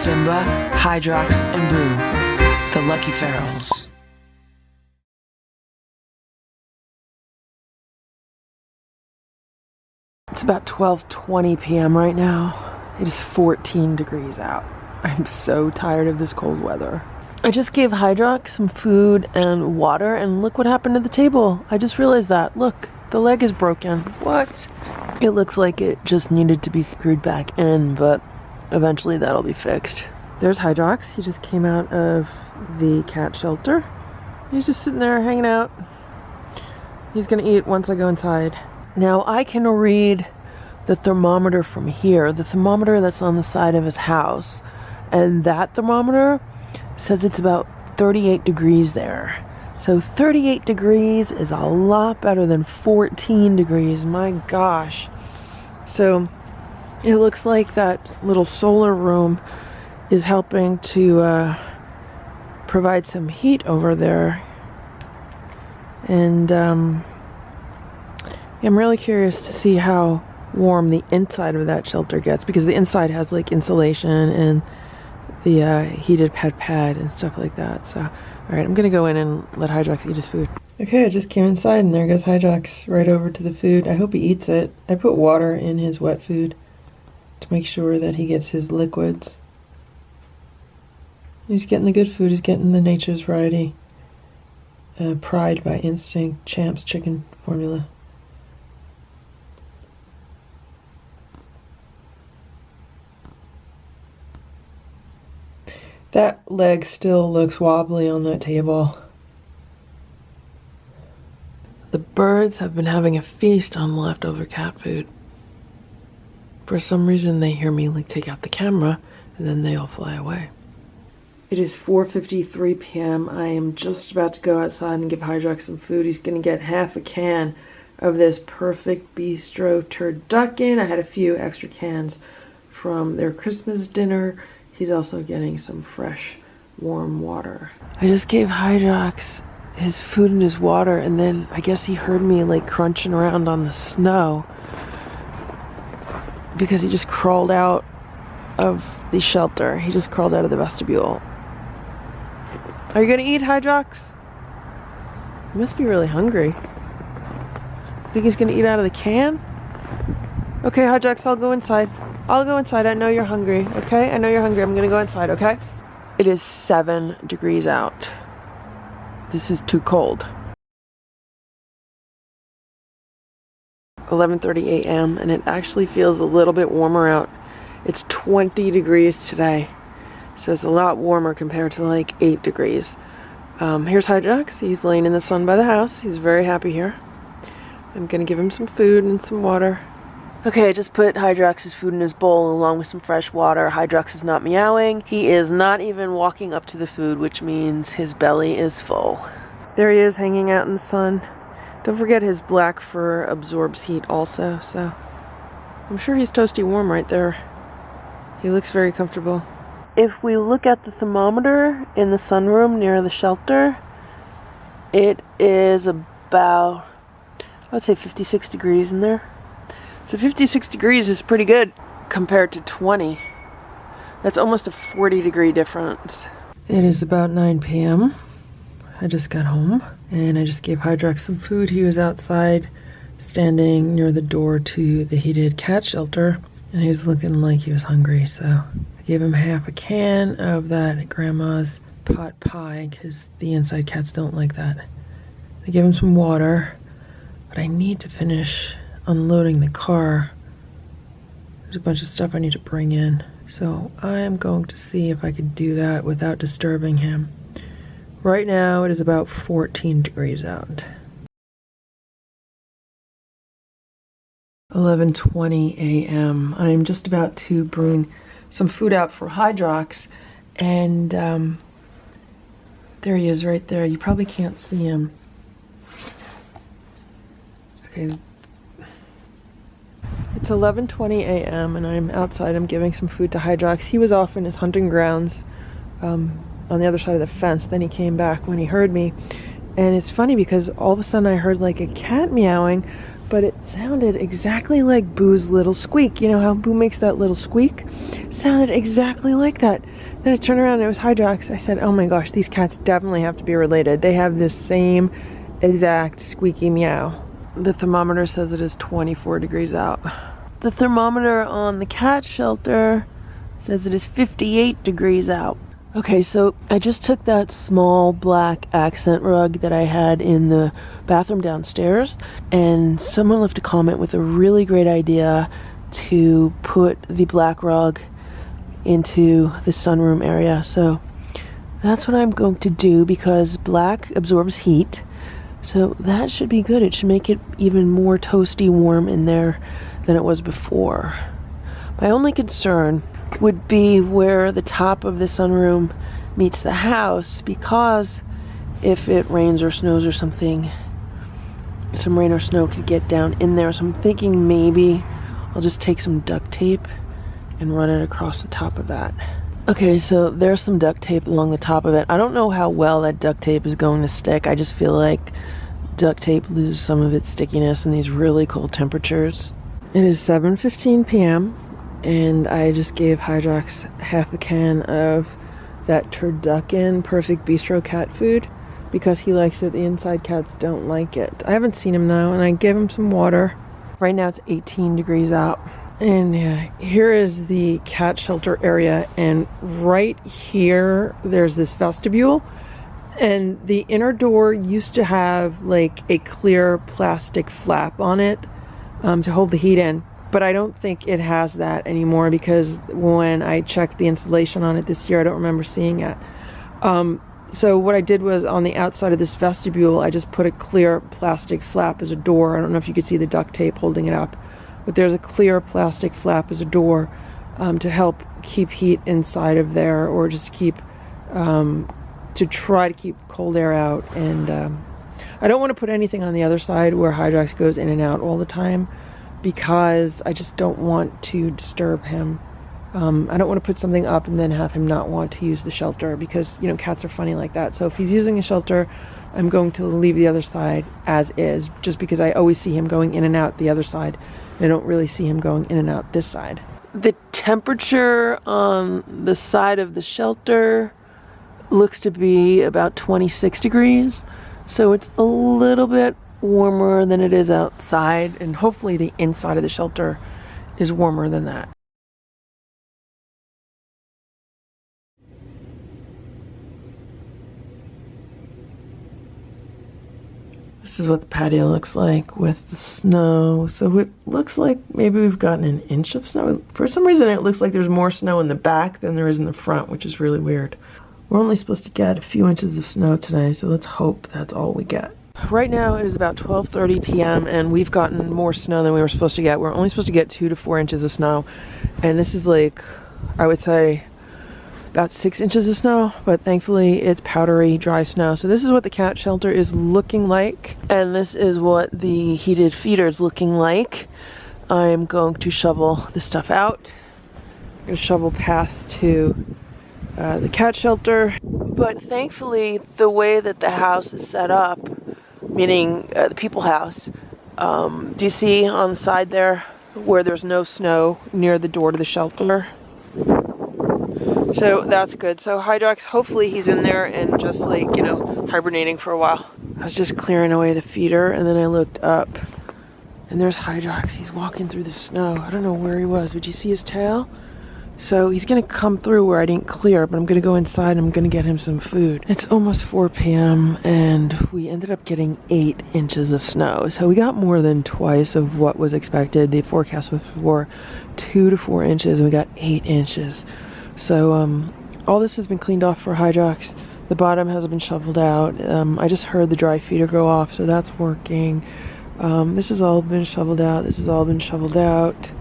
Simba, Hydrox, and Boo, the lucky ferals. It's about 12:20 p.m. right now. It is 14 degrees out. I'm so tired of this cold weather. I just gave Hydrox some food and water, and look what happened to the table. I just realized that. Look, the leg is broken. What? It looks like it just needed to be screwed back in, but eventually that'll be fixed. There's Hydrox. He just came out of the cat shelter. He's just sitting there hanging out. He's gonna eat once I go inside. Now I can read the thermometer from here, the thermometer that's on the side of his house, and that thermometer says it's about 38 degrees there. So 38 degrees is a lot better than 14 degrees, my gosh. So it looks like that little solar room is helping to provide some heat over there. And I'm really curious to see how warm the inside of that shelter gets, because the inside has like insulation and the heated pad and stuff like that. So, alright, I'm gonna go in and let Hydrox eat his food. Okay, I just came inside and there goes Hydrox right over to the food. I hope he eats it. I put water in his wet food to make sure that he gets his liquids. He's getting the good food. He's getting the Nature's Variety Pride by Instinct Champs chicken formula. That leg still looks wobbly on that table. The birds have been having a feast on leftover cat food. For some reason they hear me like take out the camera and then they all fly away. It is 4:53 p.m. I am just about to go outside and give Hydrox some food. He's gonna get half a can of this Perfect Bistro turducken. I had a few extra cans from their Christmas dinner. He's also getting some fresh, warm water. I just gave Hydrox his food and his water, and then I guess he heard me like crunching around on the snow because he just crawled out of the shelter. He just crawled out of the vestibule. Are you gonna eat, Hydrox? He must be really hungry. Think he's gonna eat out of the can? Okay, Hydrox, I'll go inside. I'll go inside. I know you're hungry, okay? I know you're hungry. I'm gonna go inside, okay? It is 7 degrees out. This is too cold. 11:30 a.m. and it actually feels a little bit warmer out. It's 20 degrees today. So it's a lot warmer compared to like 8 degrees. Here's Hydrox. He's laying in the sun by the house. He's very happy here. I'm gonna give him some food and some water. Okay, I just put Hydrox's food in his bowl along with some fresh water. Hydrox is not meowing. He is not even walking up to the food, which means his belly is full. There he is hanging out in the sun. Don't forget his black fur absorbs heat also, so I'm sure he's toasty warm right there. He looks very comfortable. If we look at the thermometer in the sunroom near the shelter, it is about, I would say 56 degrees in there. So 56 degrees is pretty good compared to 20. That's almost a 40-degree difference. It is about 9 p.m. I just got home and I just gave Hydrox some food. He was outside standing near the door to the heated cat shelter and he was looking like he was hungry, so I gave him half a can of that grandma's pot pie because the inside cats don't like that. I gave him some water, but I need to finish unloading the car. There's a bunch of stuff I need to bring in, so I am going to see if I can do that without disturbing him. Right now it is about 14 degrees out. 11:20 a.m. I'm just about to bring some food out for Hydrox, and there he is right there. You probably can't see him. Okay. It's 11:20 a.m. and I'm outside. I'm giving some food to Hydrox. He was off in his hunting grounds on the other side of the fence. Then he came back when he heard me. And it's funny because all of a sudden I heard like a cat meowing, but it sounded exactly like Boo's little squeak. You know how Boo makes that little squeak? Sounded exactly like that. Then I turned around and it was Hydrox. I said, oh my gosh, these cats definitely have to be related. They have this same exact squeaky meow. The thermometer says it is 24 degrees out. The thermometer on the cat shelter says it is 58 degrees out. Okay, so I just took that small black accent rug that I had in the bathroom downstairs, and someone left a comment with a really great idea to put the black rug into the sunroom area. So that's what I'm going to do, because black absorbs heat. So that should be good. It should make it even more toasty warm in there than it was before. My only concern would be where the top of the sunroom meets the house, because if it rains or snows or something, some rain or snow could get down in there. So I'm thinking maybe I'll just take some duct tape and run it across the top of that. Okay, so there's some duct tape along the top of it. I don't know how well that duct tape is going to stick. I just feel like duct tape loses some of its stickiness in these really cold temperatures. It is 7:15 p.m. and I just gave Hydrox half a can of that turducken perfect bistro cat food because he likes it. The inside cats don't like it. I haven't seen him though, and I gave him some water. Right now it's 18 degrees out. And yeah, here is the cat shelter area, and right here there's this vestibule, and the inner door used to have like a clear plastic flap on it to hold the heat in, but I don't think it has that anymore, because when I checked the insulation on it this year, I don't remember seeing it. So what I did was, on the outside of this vestibule, I just put a clear plastic flap as a door. I don't know if you could see the duct tape holding it up, but there's a clear plastic flap as a door to help keep heat inside of there, or just keep to try to keep cold air out. And I don't want to put anything on the other side where Hydrox goes in and out all the time, because I just don't want to disturb him. I don't want to put something up and then have him not want to use the shelter, because, you know, cats are funny like that. So if he's using a shelter, I'm going to leave the other side as is, just because I always see him going in and out the other side. I don't really see him going in and out this side. The temperature on the side of the shelter looks to be about 26 degrees. So it's a little bit warmer than it is outside, and hopefully the inside of the shelter is warmer than that. This is what the patio looks like with the snow. So it looks like maybe we've gotten an inch of snow. For some reason it looks like there's more snow in the back than there is in the front, which is really weird. We're only supposed to get a few inches of snow today, so let's hope that's all we get. Right now it is about 12:30 p.m. and we've gotten more snow than we were supposed to get. We're only supposed to get 2 to 4 inches of snow, and this is like, I would say, about 6 inches of snow, but thankfully it's powdery, dry snow. So this is what the cat shelter is looking like, and this is what the heated feeder is looking like. I'm going to shovel the stuff out. I'm going to shovel path to the cat shelter, but thankfully the way that the house is set up, meaning the people house, do you see on the side there where there's no snow near the door to the shelter? So that's good. So Hydrox, hopefully he's in there and just, like, you know, hibernating for a while. I was just clearing away the feeder, and then I looked up and there's Hydrox. He's walking through the snow. I don't know where he was. Did you see his tail? So he's gonna come through where I didn't clear, but I'm gonna go inside and I'm gonna get him some food. It's almost 4 p.m. and we ended up getting 8 inches of snow. So we got more than twice of what was expected. The forecast was for 2 to 4 inches, and we got 8 inches. So all this has been cleaned off for Hydrox. The bottom has been shoveled out. I just heard the dry feeder go off, so that's working. This has all been shoveled out. This has all been shoveled out.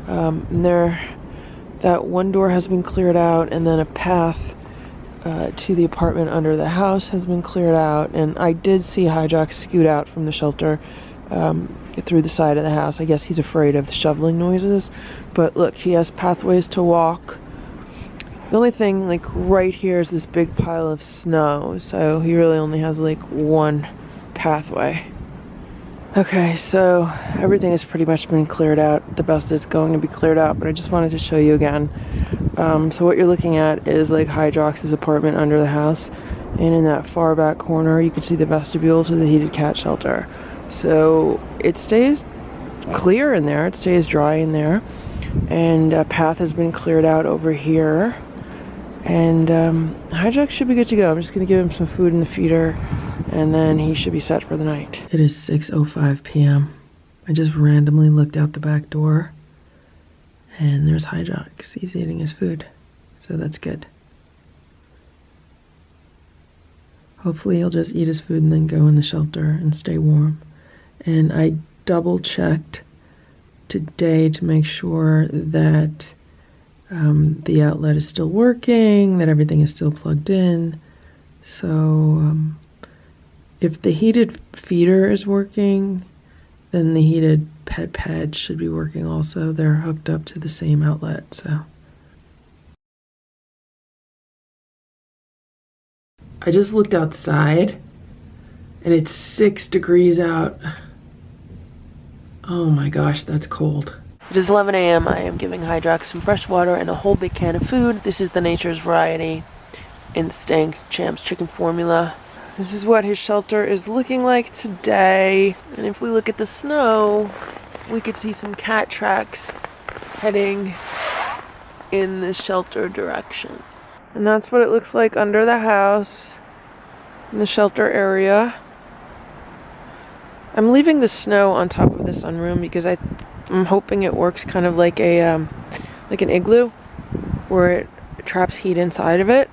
And that one door has been cleared out, and then a path to the apartment under the house has been cleared out. And I did see Hydrox scoot out from the shelter through the side of the house. I guess he's afraid of the shoveling noises. But look, he has pathways to walk. The only thing, like, right here is this big pile of snow, so he really only has like one pathway. Okay, so everything has pretty much been cleared out. The best is going to be cleared out, but I just wanted to show you again. So what you're looking at is like Hydrox's apartment under the house, and in that far back corner you can see the vestibule to the heated cat shelter. So it stays clear in there, it stays dry in there, and a path has been cleared out over here, and Hydrox should be good to go. I'm just going to give him some food in the feeder, and then he should be set for the night. It is 6:05 p.m. I just randomly looked out the back door, and there's Hydrox. He's eating his food, so that's good. Hopefully he'll just eat his food and then go in the shelter and stay warm. And I double checked today to make sure that the outlet is still working, that everything is still plugged in. So if the heated feeder is working, then the heated pet should be working also. They're hooked up to the same outlet, so. I just looked outside and it's 6 degrees out. Oh my gosh, that's cold. It is 11 a.m. I am giving Hydrox some fresh water and a whole big can of food. This is the Nature's Variety Instinct Champs Chicken Formula. This is what his shelter is looking like today. And if we look at the snow, we could see some cat tracks heading in the shelter direction. And that's what it looks like under the house in the shelter area. I'm leaving the snow on top of the sunroom because I'm hoping it works kind of like a like an igloo, where it traps heat inside of it,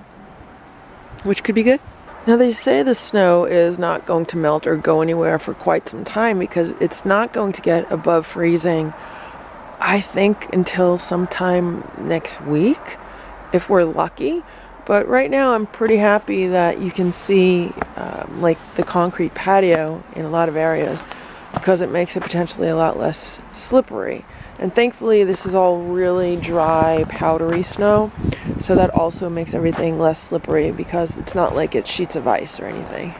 which could be good. Now they say the snow is not going to melt or go anywhere for quite some time because it's not going to get above freezing, I think, until sometime next week, if we're lucky. But right now I'm pretty happy that you can see like the concrete patio in a lot of areas, because it makes it potentially a lot less slippery. And thankfully this is all really dry, powdery snow, so that also makes everything less slippery because it's not like it's sheets of ice or anything.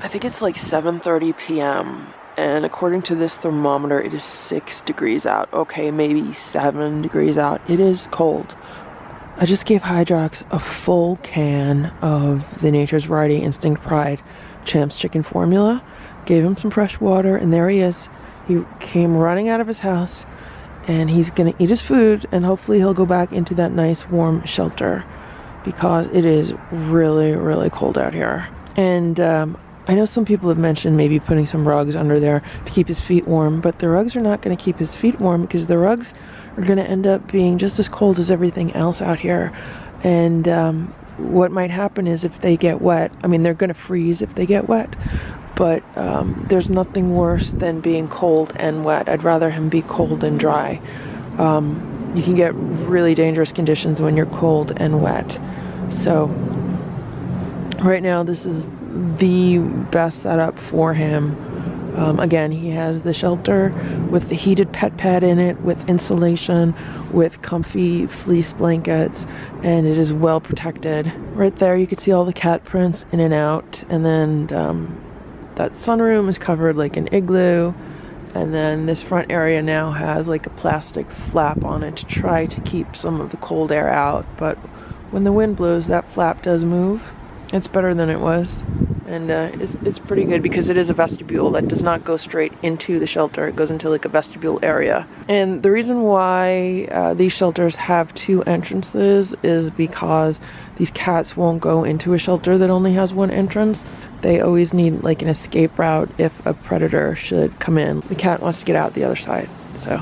I think it's like 7:30 p.m. and according to this thermometer it is 6 degrees out. Okay, maybe 7 degrees out. It is cold. I just gave Hydrox a full can of the Nature's Variety Instinct Pride Champs Chicken Formula, gave him some fresh water, and there he is. He came running out of his house, and he's gonna eat his food, and hopefully he'll go back into that nice warm shelter because it is really, really cold out here. And I know some people have mentioned maybe putting some rugs under there to keep his feet warm, but the rugs are not going to keep his feet warm because the rugs are going to end up being just as cold as everything else out here. And what might happen is if they get wet, I mean, they're going to freeze if they get wet, but there's nothing worse than being cold and wet. I'd rather him be cold and dry. You can get really dangerous conditions when you're cold and wet. So right now this is the best setup for him. Again, he has the shelter with the heated pet in it, with insulation, with comfy fleece blankets, and it is well protected. Right there you can see all the cat prints in and out, and then that sunroom is covered like an igloo, and then this front area now has like a plastic flap on it to try to keep some of the cold air out, but when the wind blows that flap does move. It's better than it was, and it's pretty good because it is a vestibule that does not go straight into the shelter. It goes into like a vestibule area. And the reason why these shelters have 2 entrances is because these cats won't go into a shelter that only has 1 entrance. They always need like an escape route if a predator should come in. The cat wants to get out the other side, so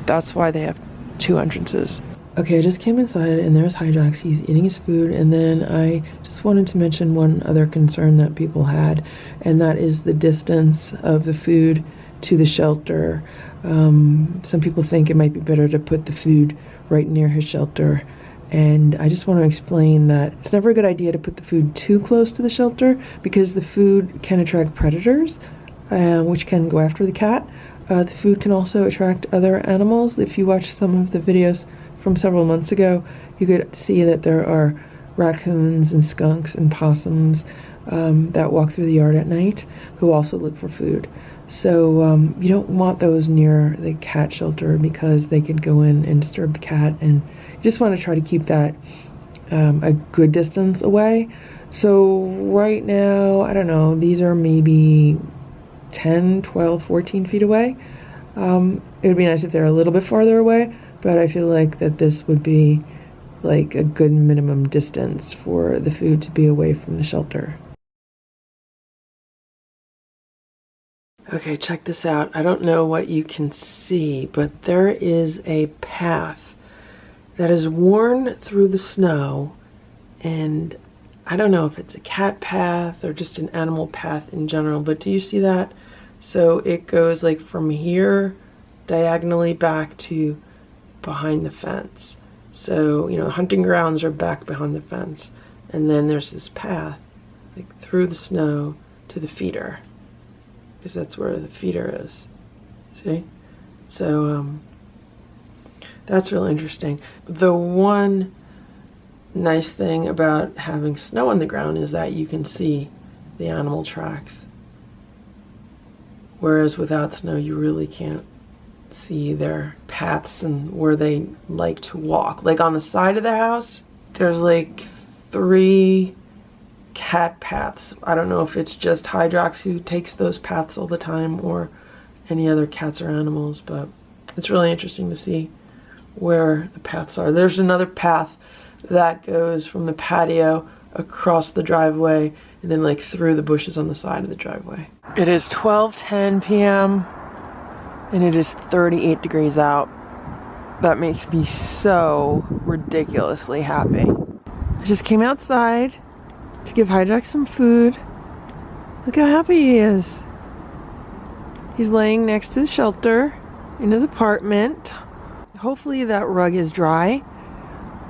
that's why they have 2 entrances. Okay, I just came inside and there's Hydrox. He's eating his food, and then I just wanted to mention one other concern that people had, and that is the distance of the food to the shelter. Some people think it might be better to put the food right near his shelter, and I just want to explain that it's never a good idea to put the food too close to the shelter because the food can attract predators, which can go after the cat. The food can also attract other animals. If you watch some of the videos from several months ago, you could see that there are raccoons and skunks and possums that walk through the yard at night who also look for food. So you don't want those near the cat shelter because they could go in and disturb the cat, and you just want to try to keep that a good distance away. So right now, I don't know, these are maybe 10, 12, 14 feet away. It would be nice if they're a little bit farther away, but I feel like that this would be like a good minimum distance for the food to be away from the shelter. Okay, check this out. I don't know what you can see, but there is a path that is worn through the snow, and I don't know if it's a cat path or just an animal path in general, but do you see that? So it goes like from here diagonally back to behind the fence. So, you know, hunting grounds are back behind the fence, and then there's this path like through the snow to the feeder, because that's where the feeder is. See? So that's really interesting. The one nice thing about having snow on the ground is that you can see the animal tracks, whereas without snow you really can't see their paths and where they like to walk. Like on the side of the house, there's like 3 cat paths. I don't know if it's just Hydrox who takes those paths all the time or any other cats or animals, but it's really interesting to see where the paths are. There's another path that goes from the patio across the driveway and then like through the bushes on the side of the driveway. It is 12:10 p.m. and it is 38 degrees out. That makes me so ridiculously happy. I just came outside to give Hydrox some food. Look how happy he is. He's laying next to the shelter in his apartment. Hopefully that rug is dry.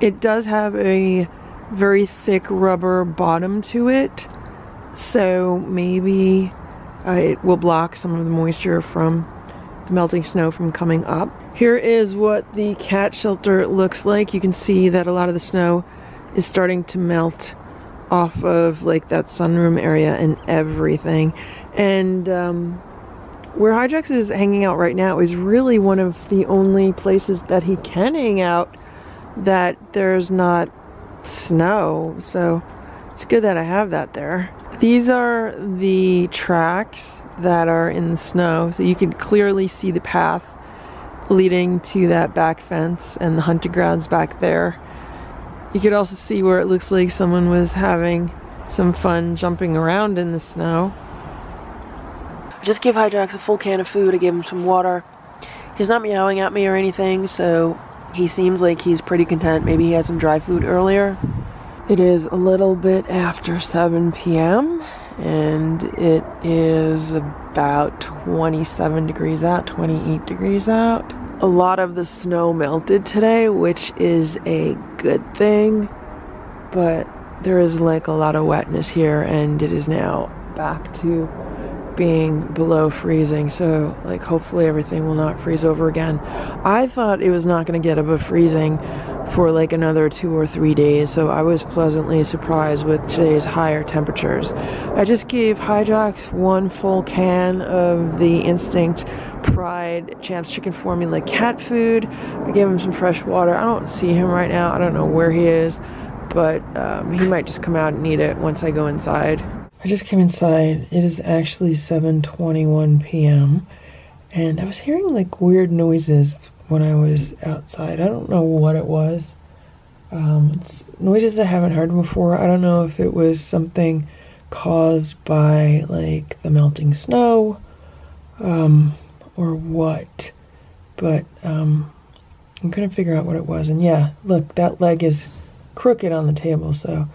It does have a very thick rubber bottom to it, so maybe it will block some of the moisture from the melting snow from coming up. Here is what the cat shelter looks like. You can see that a lot of the snow is starting to melt off of like that sunroom area and everything. And where Hydrox is hanging out right now is really one of the only places that he can hang out that there's not snow. So it's good that I have that there. These are the tracks that are in the snow, so you can clearly see the path leading to that back fence and the hunting grounds back there. You could also see where it looks like someone was having some fun jumping around in the snow. I just gave Hydrox a full can of food. I gave him some water. He's not meowing at me or anything, so he seems like he's pretty content. Maybe he had some dry food earlier. It is a little bit after 7 p.m. and it is about 27 degrees out, 28 degrees out. A lot of the snow melted today, which is a good thing, but there is like a lot of wetness here, and it is now back to being below freezing, so like hopefully everything will not freeze over again. I thought it was not going to get above freezing for like another 2 or 3 days, so I was pleasantly surprised with today's higher temperatures. I just gave Hydrox 1 full can of the Instinct Pride Champs Chicken Formula cat food. I gave him some fresh water. I don't see him right now. I don't know where he is, but he might just come out and eat it once I go inside. I just came inside. It is actually 7:21 p.m. and I was hearing like weird noises when I was outside. I don't know what it was. It's noises I haven't heard before. I don't know if it was something caused by like the melting snow or what, but I'm gonna figure out what it was. And yeah, look, that leg is crooked on the table, so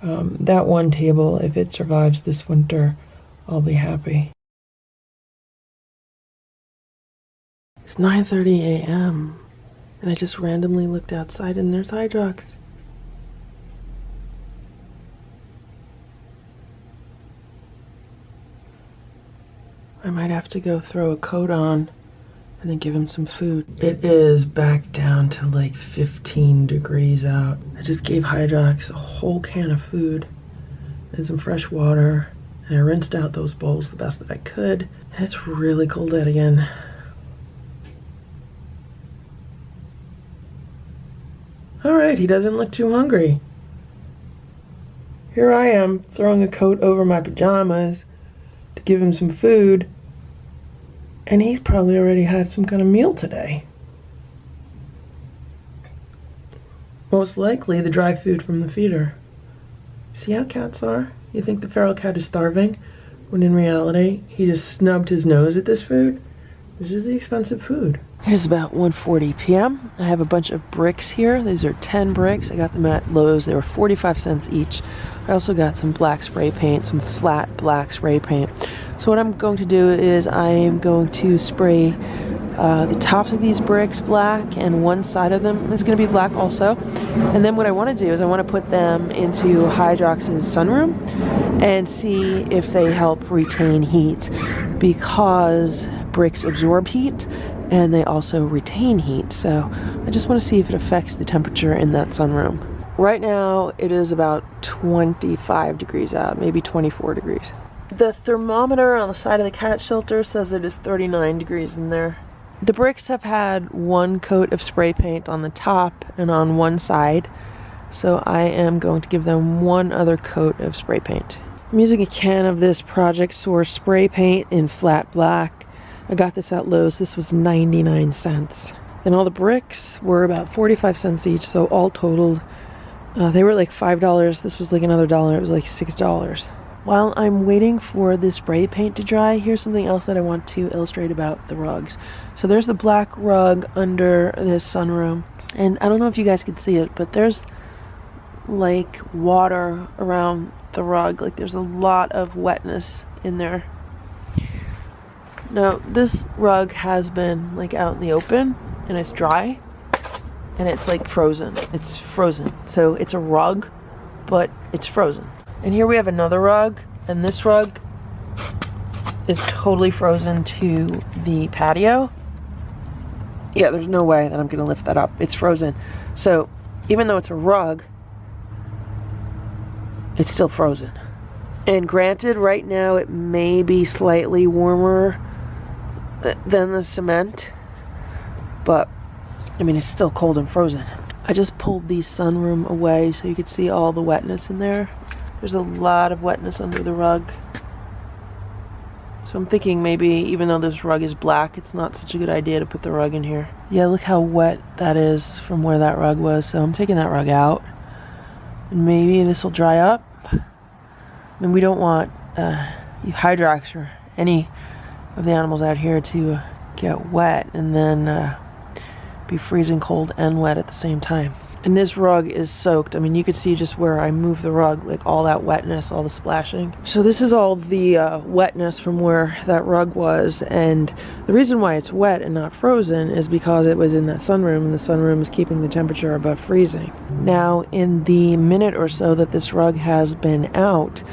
that one table, if it survives this winter, I'll be happy. It's 9:30 a.m. and I just randomly looked outside and there's Hydrox. I might have to go throw a coat on and then give him some food. It is back down to like 15 degrees out. I just gave Hydrox a whole can of food and some fresh water. And I rinsed out those bowls the best that I could. It's really cold out again. All right, he doesn't look too hungry. Here I am throwing a coat over my pajamas to give him some food, and he's probably already had some kind of meal today. Most likely the dry food from the feeder. See how cats are? You think the feral cat is starving, when in reality he just snubbed his nose at this food? This is the expensive food. It is about 1:40 p.m. I have a bunch of bricks here. These are 10 bricks. I got them at Lowe's. They were 45 cents each. I also got some black spray paint, some flat black spray paint. So what I'm going to do is I am going to spray the tops of these bricks black, and one side of them is going to be black also. And then what I want to do is I want to put them into Hydrox's sunroom and see if they help retain heat, because bricks absorb heat and they also retain heat. So I just want to see if it affects the temperature in that sunroom. Right now it is about 25 degrees out, maybe 24 degrees. The thermometer on the side of the cat shelter says it is 39 degrees in there. The bricks have had one coat of spray paint on the top and on one side, so I am going to give them one other coat of spray paint. I'm using a can of this Project Source spray paint in flat black. I got this at Lowe's. This was 99 cents. And all the bricks were about 45 cents each, so all totaled, they were like $5. This was like another $1. It was like $6. While I'm waiting for the spray paint to dry, here's something else that I want to illustrate about the rugs. So there's the black rug under this sunroom. And I don't know if you guys can see it, but there's like water around the rug. Like there's a lot of wetness in there. Now this rug has been like out in the open and it's dry and it's like frozen. It's frozen. So it's a rug, but it's frozen. And here we have another rug, and this rug is totally frozen to the patio. Yeah, there's no way that I'm gonna lift that up. It's frozen. So even though it's a rug, it's still frozen. And granted, right now it may be slightly warmer than the cement, but I mean, it's still cold and frozen. I just pulled the sunroom away so you could see all the wetness in there. There's a lot of wetness under the rug. So I'm thinking maybe, even though this rug is black, it's not such a good idea to put the rug in here. Yeah, look how wet that is from where that rug was. So I'm taking that rug out. And maybe this will dry up. I mean, we don't want Hydrox or any of the animals out here to get wet and then be freezing cold and wet at the same time. And this rug is soaked. I mean, you could see just where I moved the rug, like all that wetness, all the splashing. So this is all the wetness from where that rug was. And the reason why it's wet and not frozen is because it was in that sunroom, and the sunroom is keeping the temperature above freezing. Now, in the minute or so that this rug has been out,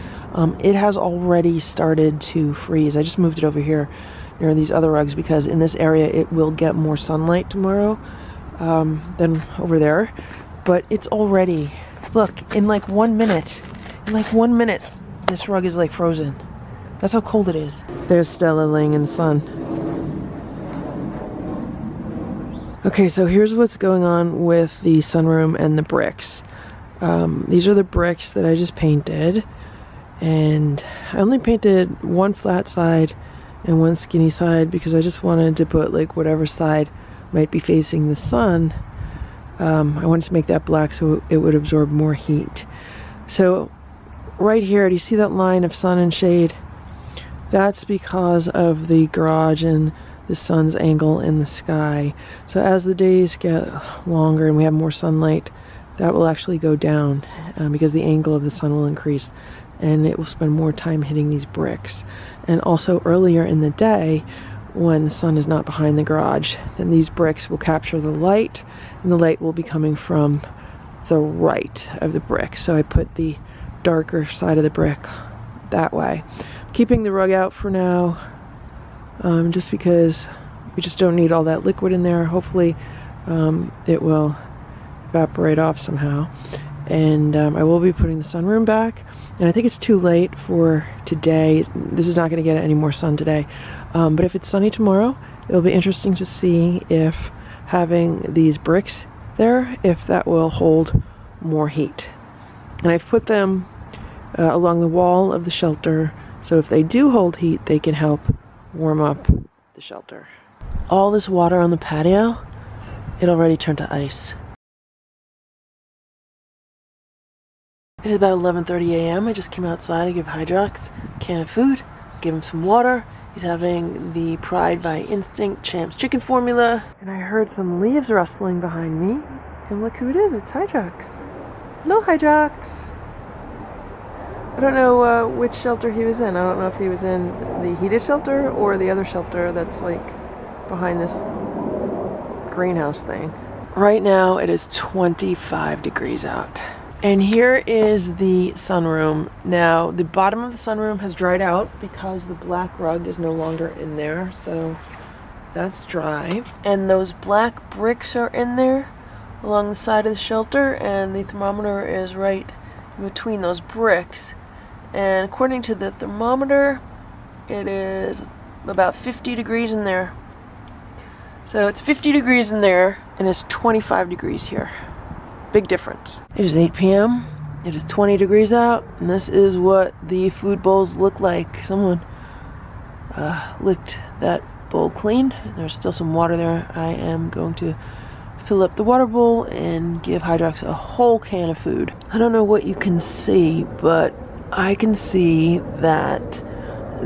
it has already started to freeze. I just moved it over here near these other rugs because in this area it will get more sunlight tomorrow than over there. But it's already, look, in like 1 minute, this rug is like frozen. That's how cold it is. There's Stella laying in the sun. Okay, so here's what's going on with the sunroom and the bricks. These are the bricks that I just painted, and I only painted one flat side and one skinny side because I just wanted to put like whatever side might be facing the sun. I wanted to make that black so it would absorb more heat. So right here, do you see that line of sun and shade? That's because of the garage and the sun's angle in the sky. So as the days get longer and we have more sunlight, that will actually go down because the angle of the sun will increase and it will spend more time hitting these bricks. And also earlier in the day, when the sun is not behind the garage, then these bricks will capture the light, and the light will be coming from the right of the brick. So I put the darker side of the brick that way. Keeping the rug out for now, just because we just don't need all that liquid in there. Hopefully it will evaporate off somehow. And I will be putting the sunroom back. And I think it's too late for today. This is not going to get any more sun today. But if it's sunny tomorrow, it'll be interesting to see if having these bricks there, if that will hold more heat. And I've put them along the wall of the shelter, so if they do hold heat, they can help warm up the shelter. All this water on the patio, it already turned to ice. It is about 11:30 a.m. I just came outside to give Hydrox a can of food, give him some water. He's having the Pride by Instinct Champs chicken formula. And I heard some leaves rustling behind me. And look who it is, it's Hydrox. Hello, Hydrox. I don't know which shelter he was in. I don't know if he was in the heated shelter or the other shelter that's like behind this greenhouse thing. Right now it is 25 degrees out. And here is the sunroom. Now, the bottom of the sunroom has dried out because the black rug is no longer in there, so that's dry. And those black bricks are in there along the side of the shelter, and the thermometer is right in between those bricks. And according to the thermometer, it is about 50 degrees in there. So it's 50 degrees in there, and it's 25 degrees here. Big difference. It is 8 p.m. It is 20 degrees out, and this is what the food bowls look like. Someone licked that bowl clean. There's still some water there. I am going to fill up the water bowl and give Hydrox a whole can of food. I don't know what you can see, but I can see that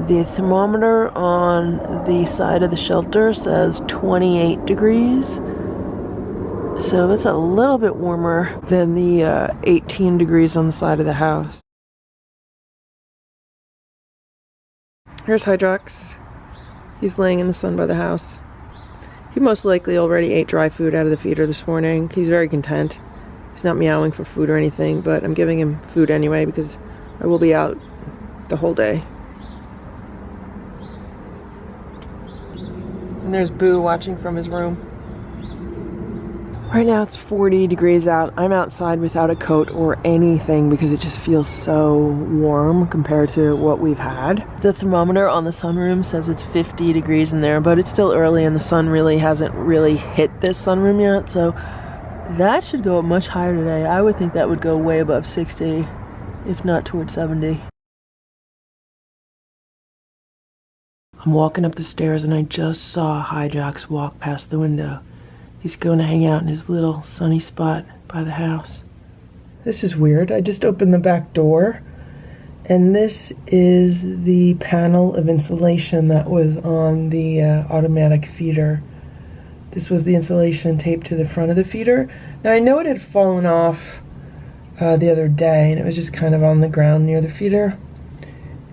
the thermometer on the side of the shelter says 28 degrees. So that's a little bit warmer than the 18 degrees on the side of the house. Here's Hydrox. He's laying in the sun by the house. He most likely already ate dry food out of the feeder this morning. He's very content. He's not meowing for food or anything, but I'm giving him food anyway because I will be out the whole day. And there's Boo watching from his room. Right now it's 40 degrees out. I'm outside without a coat or anything because it just feels so warm compared to what we've had. The thermometer on the sunroom says it's 50 degrees in there, but it's still early and the sun really hasn't hit this sunroom yet, so that should go up much higher today. I would think that would go way above 60, if not towards 70. I'm walking up the stairs and I just saw Hydrox walk past the window. He's going to hang out in his little sunny spot by the house. This is weird. I just opened the back door, and this is the panel of insulation that was on the automatic feeder. This was the insulation taped to the front of the feeder. Now I know it had fallen off the other day, and it was just kind of on the ground near the feeder.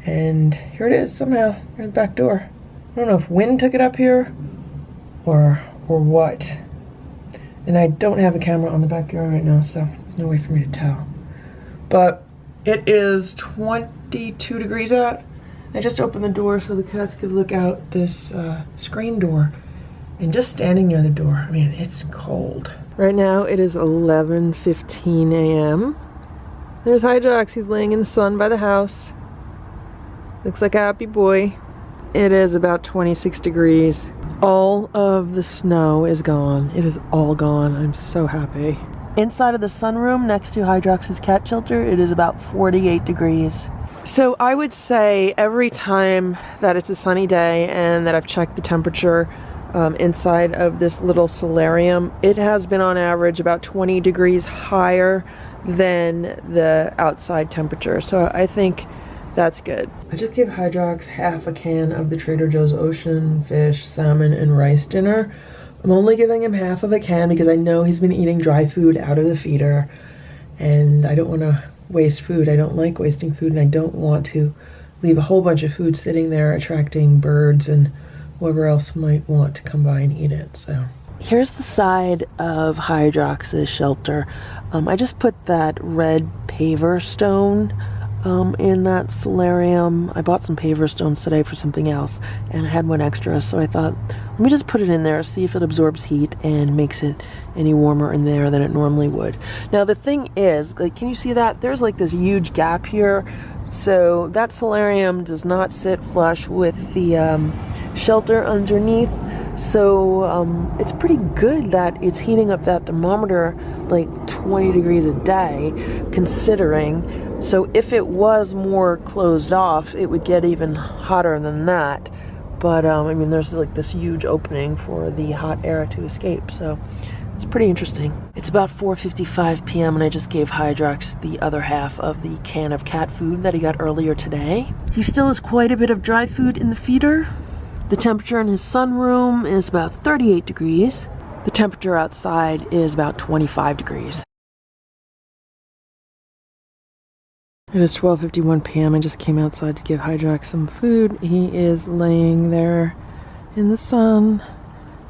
And here it is somehow, near the back door. I don't know if wind took it up here or what. And I don't have a camera on the backyard right now, so there's no way for me to tell. But it is 22 degrees out. I just opened the door so the cats could look out this screen door. And just standing near the door, I mean, it's cold. Right now it is 11:15 a.m. There's Hydrox. He's laying in the sun by the house. Looks like a happy boy. It is about 26 degrees. All of the snow is gone. It is all gone. I'm so happy. Inside of the sunroom next to Hydrox's cat shelter, it is about 48 degrees. So I would say every time that it's a sunny day and that I've checked the temperature inside of this little solarium, it has been on average about 20 degrees higher than the outside temperature. So I think that's good. I just gave Hydrox half a can of the Trader Joe's ocean, fish, salmon, and rice dinner. I'm only giving him half of a can because I know he's been eating dry food out of the feeder, and I don't want to waste food. I don't like wasting food, and I don't want to leave a whole bunch of food sitting there attracting birds and whoever else might want to come by and eat it. So here's the side of Hydrox's shelter. I just put that red paver stone in that solarium. I bought some paver stones today for something else, and I had one extra, so I thought, let me just put it in there, see if it absorbs heat and makes it any warmer in there than it normally would. Now the thing is, like, can you see that? There's like this huge gap here, so that solarium does not sit flush with the shelter underneath. So it's pretty good that it's heating up that thermometer like 20 degrees a day, considering. So if it was more closed off, it would get even hotter than that. But I mean, there's like this huge opening for the hot air to escape. So it's pretty interesting. It's about 4:55 p.m. and I just gave Hydrox the other half of the can of cat food that he got earlier today. He still has quite a bit of dry food in the feeder. The temperature in his sunroom is about 38 degrees. The temperature outside is about 25 degrees. It is 12:51 p.m. I just came outside to give Hydrox some food. He is laying there in the sun,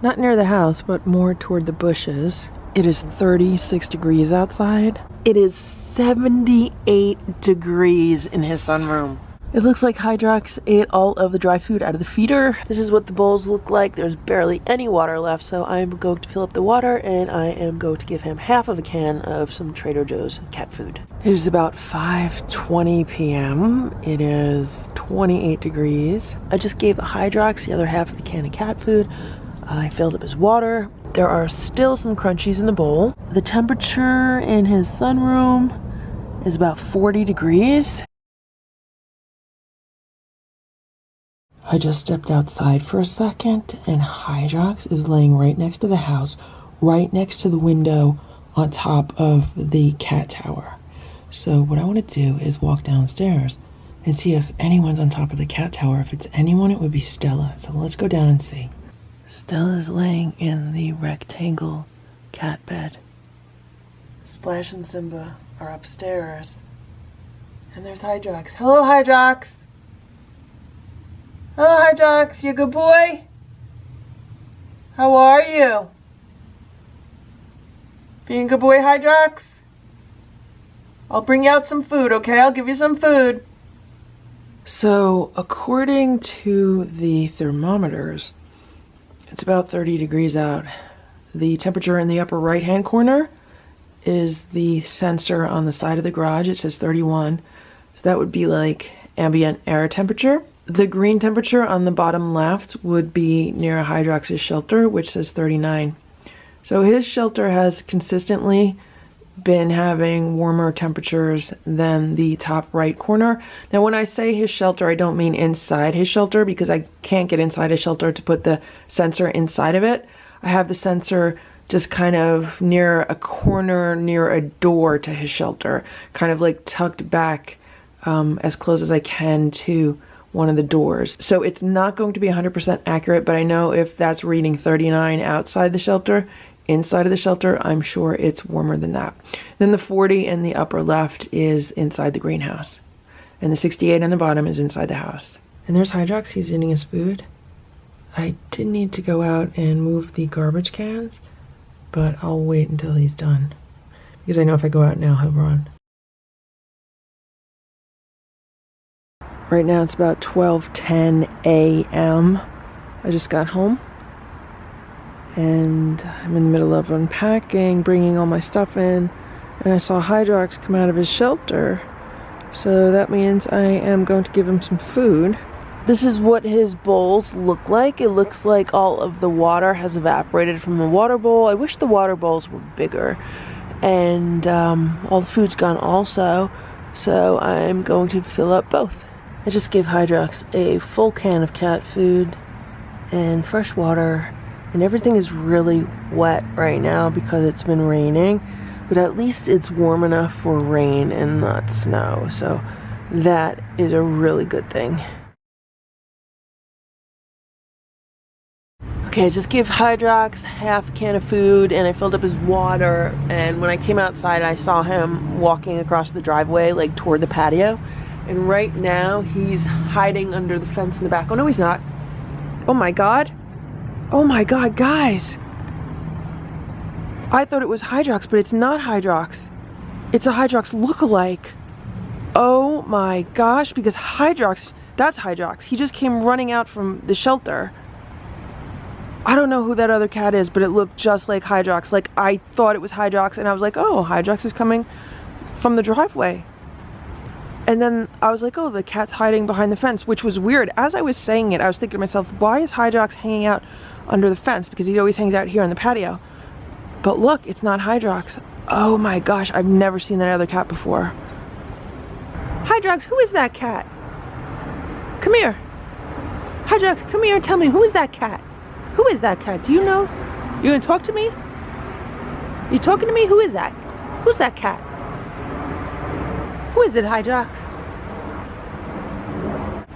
not near the house, but more toward the bushes. It is 36 degrees outside. It is 78 degrees in his sunroom. It looks like Hydrox ate all of the dry food out of the feeder. This is what the bowls look like. There's barely any water left, so I'm going to fill up the water and I am going to give him half of a can of some Trader Joe's cat food. It is about 5:20 p.m. It is 28 degrees. I just gave Hydrox the other half of the can of cat food. I filled up his water. There are still some crunchies in the bowl. The temperature in his sunroom is about 40 degrees. I just stepped outside for a second, and Hydrox is laying right next to the house, right next to the window on top of the cat tower. So what I want to do is walk downstairs and see if anyone's on top of the cat tower. If it's anyone, it would be Stella. So let's go down and see. Stella is laying in the rectangle cat bed. Splash and Simba are upstairs. And there's Hydrox. Hello, Hydrox! Hello, Hydrox. You a good boy? How are you? Being a good boy, Hydrox? I'll bring you out some food, okay? I'll give you some food. So, according to the thermometers, it's about 30 degrees out. The temperature in the upper right-hand corner is the sensor on the side of the garage. It says 31. So that would be like ambient air temperature. The green temperature on the bottom left would be near Hydrox's shelter, which says 39. So his shelter has consistently been having warmer temperatures than the top right corner. Now, when I say his shelter, I don't mean inside his shelter, because I can't get inside his shelter to put the sensor inside of it. I have the sensor just kind of near a corner, near a door to his shelter, kind of like tucked back as close as I can to one of the doors. So it's not going to be 100% accurate, but I know if that's reading 39 outside the shelter, inside of the shelter, I'm sure it's warmer than that. Then the 40 in the upper left is inside the greenhouse. And the 68 on the bottom is inside the house. And there's Hydrox, he's eating his food. I did need to go out and move the garbage cans, but I'll wait until he's done, because I know if I go out now, he'll run. Right now it's about 12:10 a.m. I just got home and I'm in the middle of unpacking, bringing all my stuff in, and I saw Hydrox come out of his shelter. So that means I am going to give him some food. This is what his bowls look like. It looks like all of the water has evaporated from the water bowl. I wish the water bowls were bigger. And all the food's gone also. So I'm going to fill up both. I just gave Hydrox a full can of cat food and fresh water, and everything is really wet right now because it's been raining, but at least it's warm enough for rain and not snow, so that is a really good thing. Okay, I just gave Hydrox half a can of food and I filled up his water, and when I came outside I saw him walking across the driveway like toward the patio. And right now, he's hiding under the fence in the back. Oh, no, he's not. Oh, my God. Oh, my God, guys. I thought it was Hydrox, but it's not Hydrox. It's a Hydrox lookalike. Oh my gosh, because Hydrox, that's Hydrox. He just came running out from the shelter. I don't know who that other cat is, but it looked just like Hydrox. Like, I thought it was Hydrox, and I was like, oh, Hydrox is coming from the driveway. And then I was like, oh, the cat's hiding behind the fence, which was weird. As I was saying it, I was thinking to myself, why is Hydrox hanging out under the fence? Because he always hangs out here on the patio. But look, it's not Hydrox. Oh my gosh, I've never seen that other cat before. Hydrox, who is that cat? Come here. Hydrox, come here and tell me, who is that cat? Who is that cat? Do you know? You gonna talk to me? You talking to me? Who is that? Who's that cat? Who is it, Hydrox?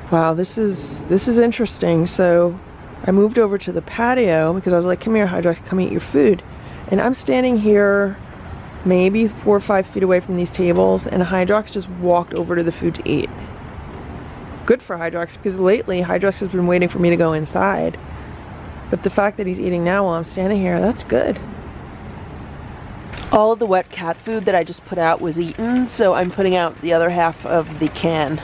Wow, this is interesting. So I moved over to the patio because I was like, come here, Hydrox, come eat your food. And I'm standing here maybe 4 or 5 feet away from these tables, and Hydrox just walked over to the food to eat. Good for Hydrox, because lately Hydrox has been waiting for me to go inside. But the fact that he's eating now while I'm standing here, that's good. All of the wet cat food that I just put out was eaten, so I'm putting out the other half of the can.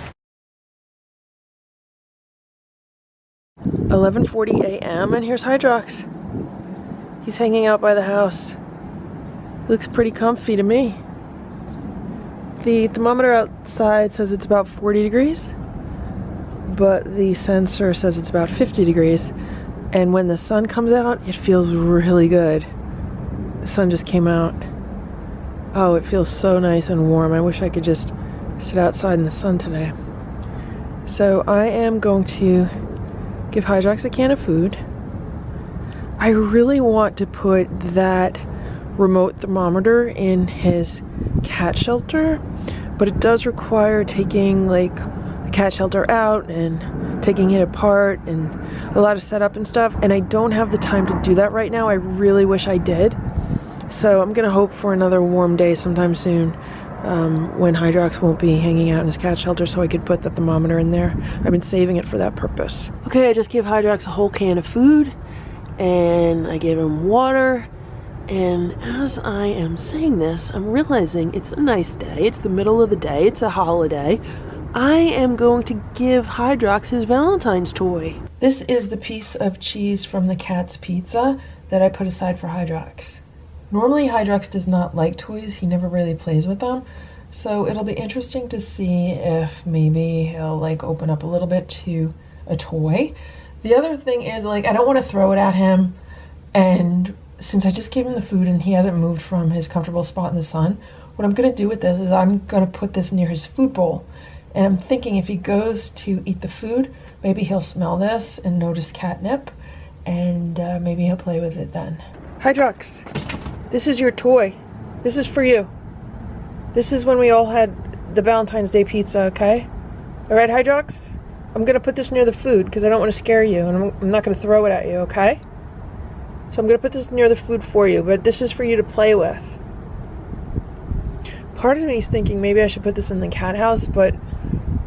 11:40 a.m. and here's Hydrox. He's hanging out by the house. Looks pretty comfy to me. The thermometer outside says it's about 40 degrees, but the sensor says it's about 50 degrees. And when the sun comes out, it feels really good. The sun just came out. Oh, it feels so nice and warm. I wish I could just sit outside in the sun today. So I am going to give Hydrox a can of food. I really want to put that remote thermometer in his cat shelter, but it does require taking like the cat shelter out and taking it apart and a lot of setup and stuff, and I don't have the time to do that right now. I really wish I did. So I'm gonna hope for another warm day sometime soon when Hydrox won't be hanging out in his cat shelter, so I could put the thermometer in there. I've been saving it for that purpose. Okay, I just gave Hydrox a whole can of food and I gave him water. And as I am saying this, I'm realizing it's a nice day. It's the middle of the day. It's a holiday. I am going to give Hydrox his Valentine's toy. This is the piece of cheese from the cat's pizza that I put aside for Hydrox. Normally Hydrox does not like toys. He never really plays with them. So it'll be interesting to see if maybe he'll like open up a little bit to a toy. The other thing is, like, I don't want to throw it at him, and since I just gave him the food and he hasn't moved from his comfortable spot in the sun, what I'm going to do with this is I'm going to put this near his food bowl. And I'm thinking if he goes to eat the food, maybe he'll smell this and notice catnip, and maybe he'll play with it then. Hydrox, this is your toy. This is for you. This is when we all had the Valentine's Day pizza, okay? All right, Hydrox? I'm going to put this near the food because I don't want to scare you, and I'm not going to throw it at you, okay? So I'm going to put this near the food for you, but this is for you to play with. Part of me is thinking maybe I should put this in the cat house, but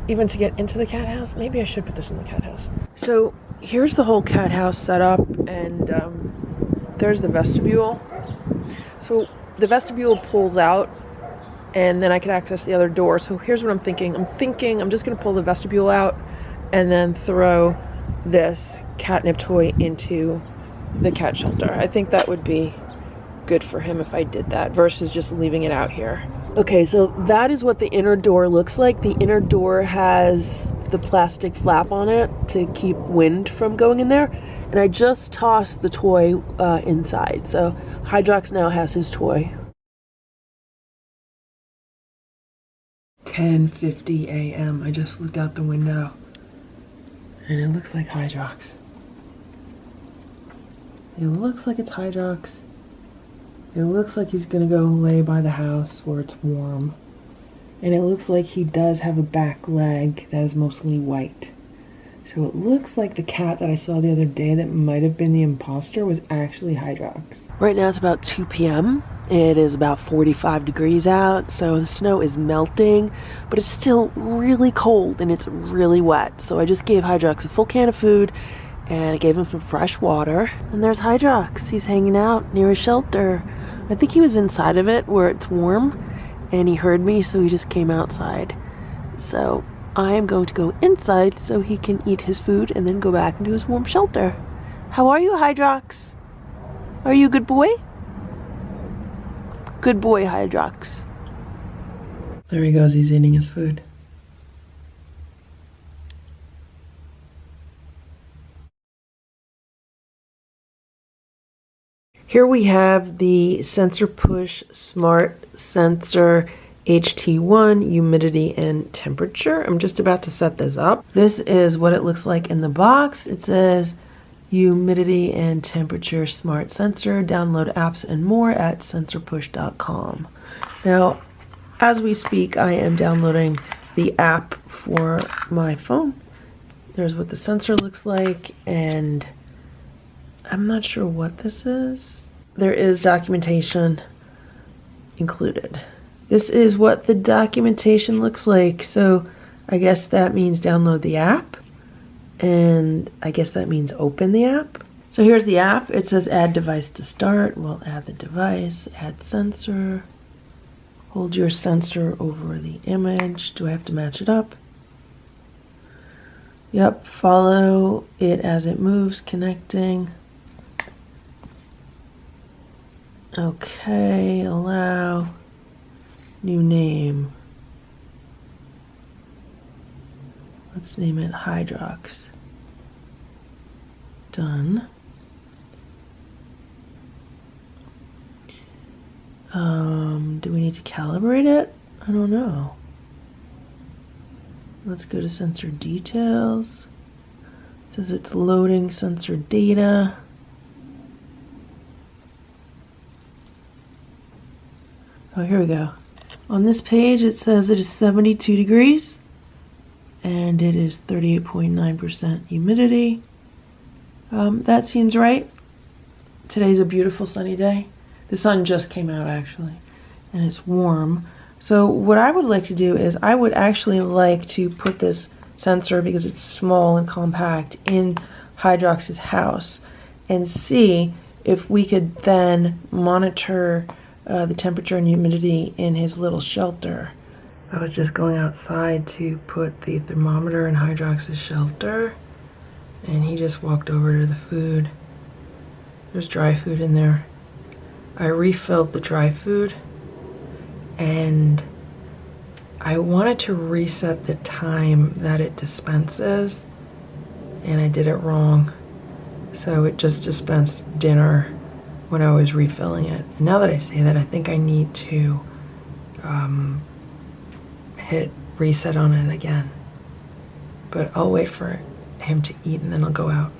even to get into the cat house, maybe I should put this in the cat house. So here's the whole cat house set up, and there's the vestibule. So the vestibule pulls out, and then I can access the other door. So here's what I'm thinking. I'm just going to pull the vestibule out and then throw this catnip toy into the cat shelter. I think that would be good for him if I did that versus just leaving it out here. Okay, so that is what the inner door looks like. The inner door has the plastic flap on it to keep wind from going in there. And I just tossed the toy inside. So Hydrox now has his toy. 10:50 a.m. I just looked out the window and it looks like Hydrox. It looks like it's Hydrox. It looks like he's gonna go lay by the house where it's warm. And it looks like he does have a back leg that is mostly white. So it looks like the cat that I saw the other day that might have been the imposter was actually Hydrox. Right now it's about 2 p.m. It is about 45 degrees out, so the snow is melting, but it's still really cold and it's really wet. So I just gave Hydrox a full can of food and I gave him some fresh water. And there's Hydrox. He's hanging out near his shelter. I think he was inside of it where it's warm and he heard me, so he just came outside. So I am going to go inside so he can eat his food and then go back into his warm shelter. How are you, Hydrox? Are you a good boy? Good boy, Hydrox. There he goes, he's eating his food. Here we have the Sensor Push Smart Sensor HT1 humidity and temperature. I'm just about to set this up. This is what it looks like in the box. It says humidity and temperature smart sensor. Download apps and more at sensorpush.com. Now, as we speak, I am downloading the app for my phone. There's what the sensor looks like, and I'm not sure what this is. There is documentation included. This is what the documentation looks like. So I guess that means download the app. And I guess that means open the app. So here's the app. It says add device to start. We'll add the device, add sensor. Hold your sensor over the image. Do I have to match it up? Yep, follow it as it moves, connecting. Okay, allow, new name. Let's name it Hydrox. Done. Do we need to calibrate it? I don't know. Let's go to sensor details. It says it's loading sensor data. Oh, here we go. On this page, it says it is 72 degrees and it is 38.9% humidity. That seems right. Today's a beautiful sunny day. The sun just came out actually, and it's warm. So what I would like to do is I would actually like to put this sensor, because it's small and compact, in Hydrox's house and see if we could then monitor the temperature and humidity in his little shelter. I was just going outside to put the thermometer in Hydrox's shelter, and he just walked over to the food. There's dry food in there. I refilled the dry food, and I wanted to reset the time that it dispenses, and I did it wrong. So it just dispensed dinner when I was refilling it. And now that I say that, I think I need to hit reset on it again. But I'll wait for him to eat and then I'll go out.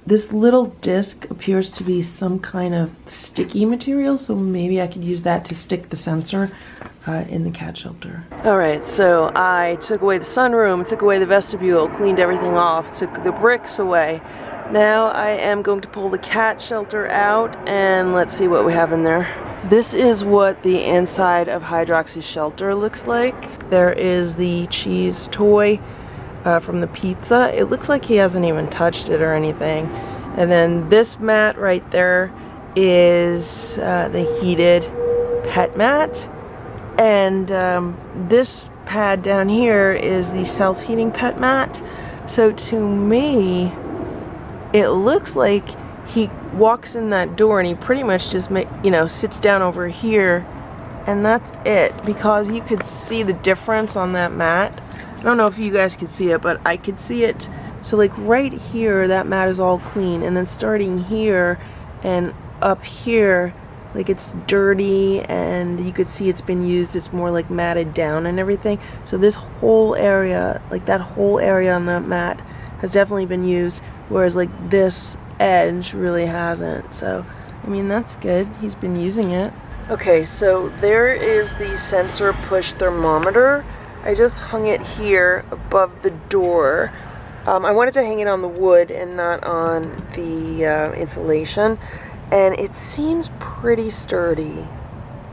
This little disc appears to be some kind of sticky material, so maybe I could use that to stick the sensor in the cat shelter. Alright, so I took away the sunroom, took away the vestibule, cleaned everything off, took the bricks away. Now I am going to pull the cat shelter out and let's see what we have in there. This is what the inside of Hydrox's shelter looks like. There is the cheese toy from the pizza. It looks like he hasn't even touched it or anything. And then this mat right there is the heated pet mat. And this pad down here is the self-heating pet mat. So to me, it looks like he walks in that door and he pretty much just sits down over here, and that's it, because you could see the difference on that mat. I don't know if you guys could see it, but I could see it. So like right here, that mat is all clean, and then starting here and up here, like it's dirty and you could see it's been used. It's more like matted down and everything. So this whole area, like that whole area on that mat, has definitely been used, whereas like this edge really hasn't. So I mean, that's good. He's been using it. Okay, so there is the sensor push thermometer. I just hung it here above the door. I wanted to hang it on the wood and not on the insulation, and it seems pretty sturdy.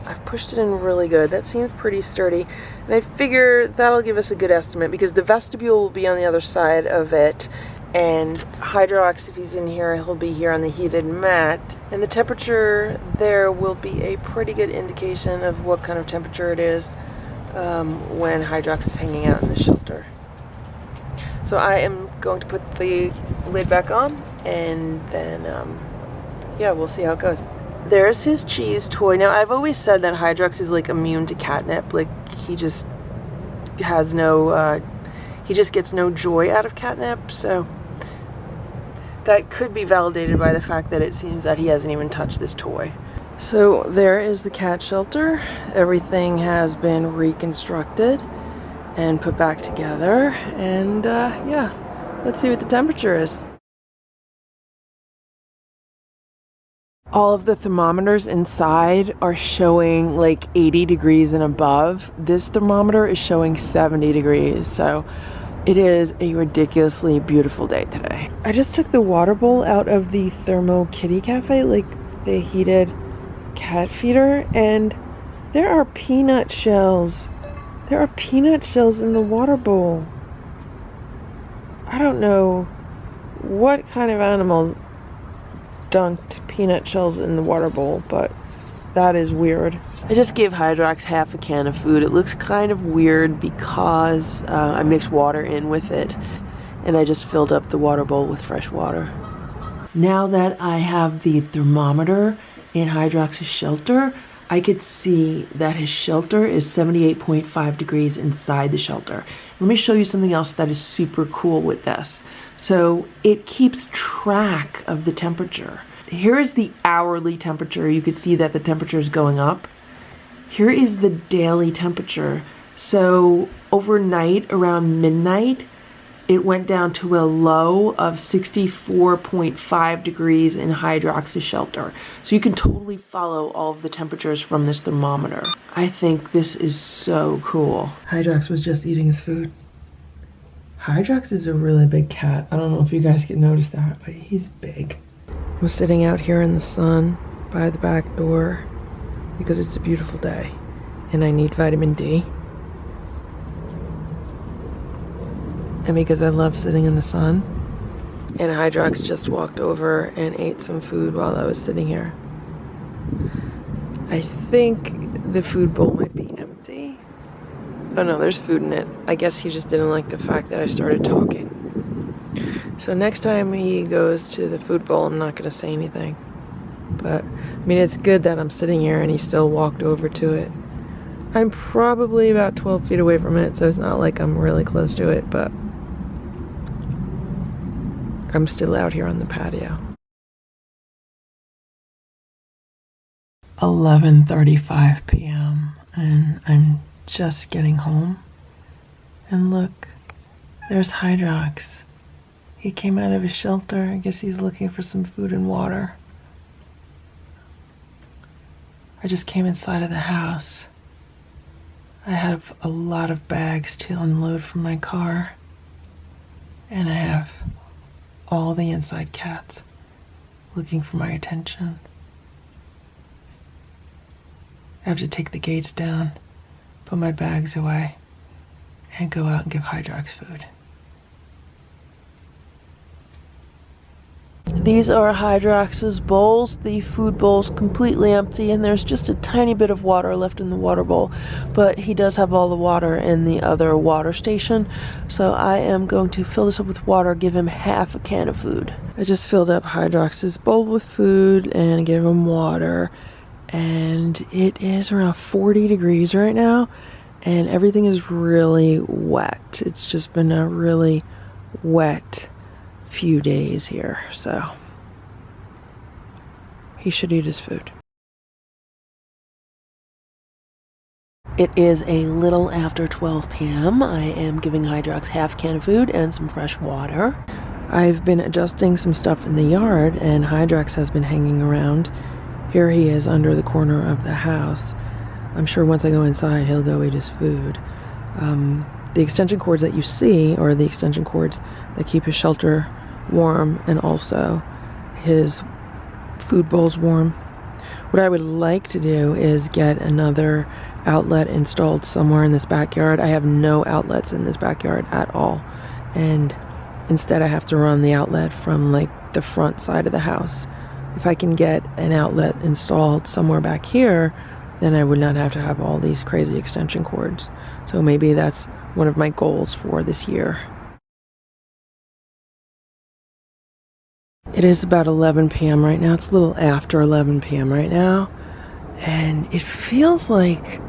I've pushed it in really good. That seems pretty sturdy, and I figure that'll give us a good estimate, because the vestibule will be on the other side of it, and Hydrox, if he's in here, he'll be here on the heated mat, and the temperature there will be a pretty good indication of what kind of temperature it is. when Hydrox is hanging out in the shelter. So I am going to put the lid back on, and then yeah, we'll see how it goes. There's his cheese toy. Now, I've always said that Hydrox is like immune to catnip. Like, he just has no, he just gets no joy out of catnip. So that could be validated by the fact that it seems that he hasn't even touched this toy. So there is the cat shelter. Everything has been reconstructed and put back together. And yeah, let's see what the temperature is. All of the thermometers inside are showing like 80 degrees and above. This thermometer is showing 70 degrees, so it is a ridiculously beautiful day today. I just took the water bowl out of the Thermo Kitty Cafe, like the heated cat feeder, and there are peanut shells. There are peanut shells in the water bowl. I don't know what kind of animal dunked peanut shells in the water bowl, but that is weird. I just gave Hydrox half a can of food. It looks kind of weird because I mixed water in with it, and I just filled up the water bowl with fresh water. Now that I have the thermometer in Hydrox's shelter, I could see that his shelter is 78.5 degrees inside the shelter. Let me show you something else that is super cool with this. So it keeps track of the temperature. Here is the hourly temperature. You can see that the temperature is going up. Here is the daily temperature. So overnight, around midnight, it went down to a low of 64.5 degrees in Hydrox's shelter. So you can totally follow all of the temperatures from this thermometer. I think this is so cool. Hydrox was just eating his food. Hydrox is a really big cat. I don't know if you guys can notice that, but he's big. I'm sitting out here in the sun by the back door because it's a beautiful day and I need vitamin D. And because I love sitting in the sun. And Hydrox just walked over and ate some food while I was sitting here. I think the food bowl might be empty. Oh no, there's food in it. I guess he just didn't like the fact that I started talking. So next time he goes to the food bowl, I'm not gonna say anything. But, I mean, it's good that I'm sitting here and he still walked over to it. I'm probably about 12 feet away from it, so it's not like I'm really close to it, but I'm still out here on the patio. 11:35 p.m. and I'm just getting home. And look, there's Hydrox. He came out of his shelter. I guess he's looking for some food and water. I just came inside of the house. I have a lot of bags to unload from my car. And I have all the inside cats looking for my attention. I have to take the gates down, put my bags away, and go out and give Hydrox food. These are Hydrox's bowls. The food bowl's completely empty and there's just a tiny bit of water left in the water bowl, but he does have all the water in the other water station, so I am going to fill this up with water, give him half a can of food. I just filled up Hydrox's bowl with food and gave him water, and it is around 40 degrees right now and everything is really wet. It's just been a really wet few days here, so he should eat his food. It is a little after 12 p.m. I am giving Hydrox half a can of food and some fresh water. I've been adjusting some stuff in the yard and Hydrox has been hanging around. Here he is under the corner of the house. I'm sure once I go inside he'll go eat his food. The extension cords that you see are the extension cords that keep his shelter warm and also his food bowls warm. What I would like to do is get another outlet installed somewhere in this backyard. I have no outlets in this backyard at all, and instead I have to run the outlet from like the front side of the house. If I can get an outlet installed somewhere back here, then I would not have to have all these crazy extension cords. So maybe that's one of my goals for this year. It is about 11 p.m. right now. It's a little after 11 p.m. right now. And it feels like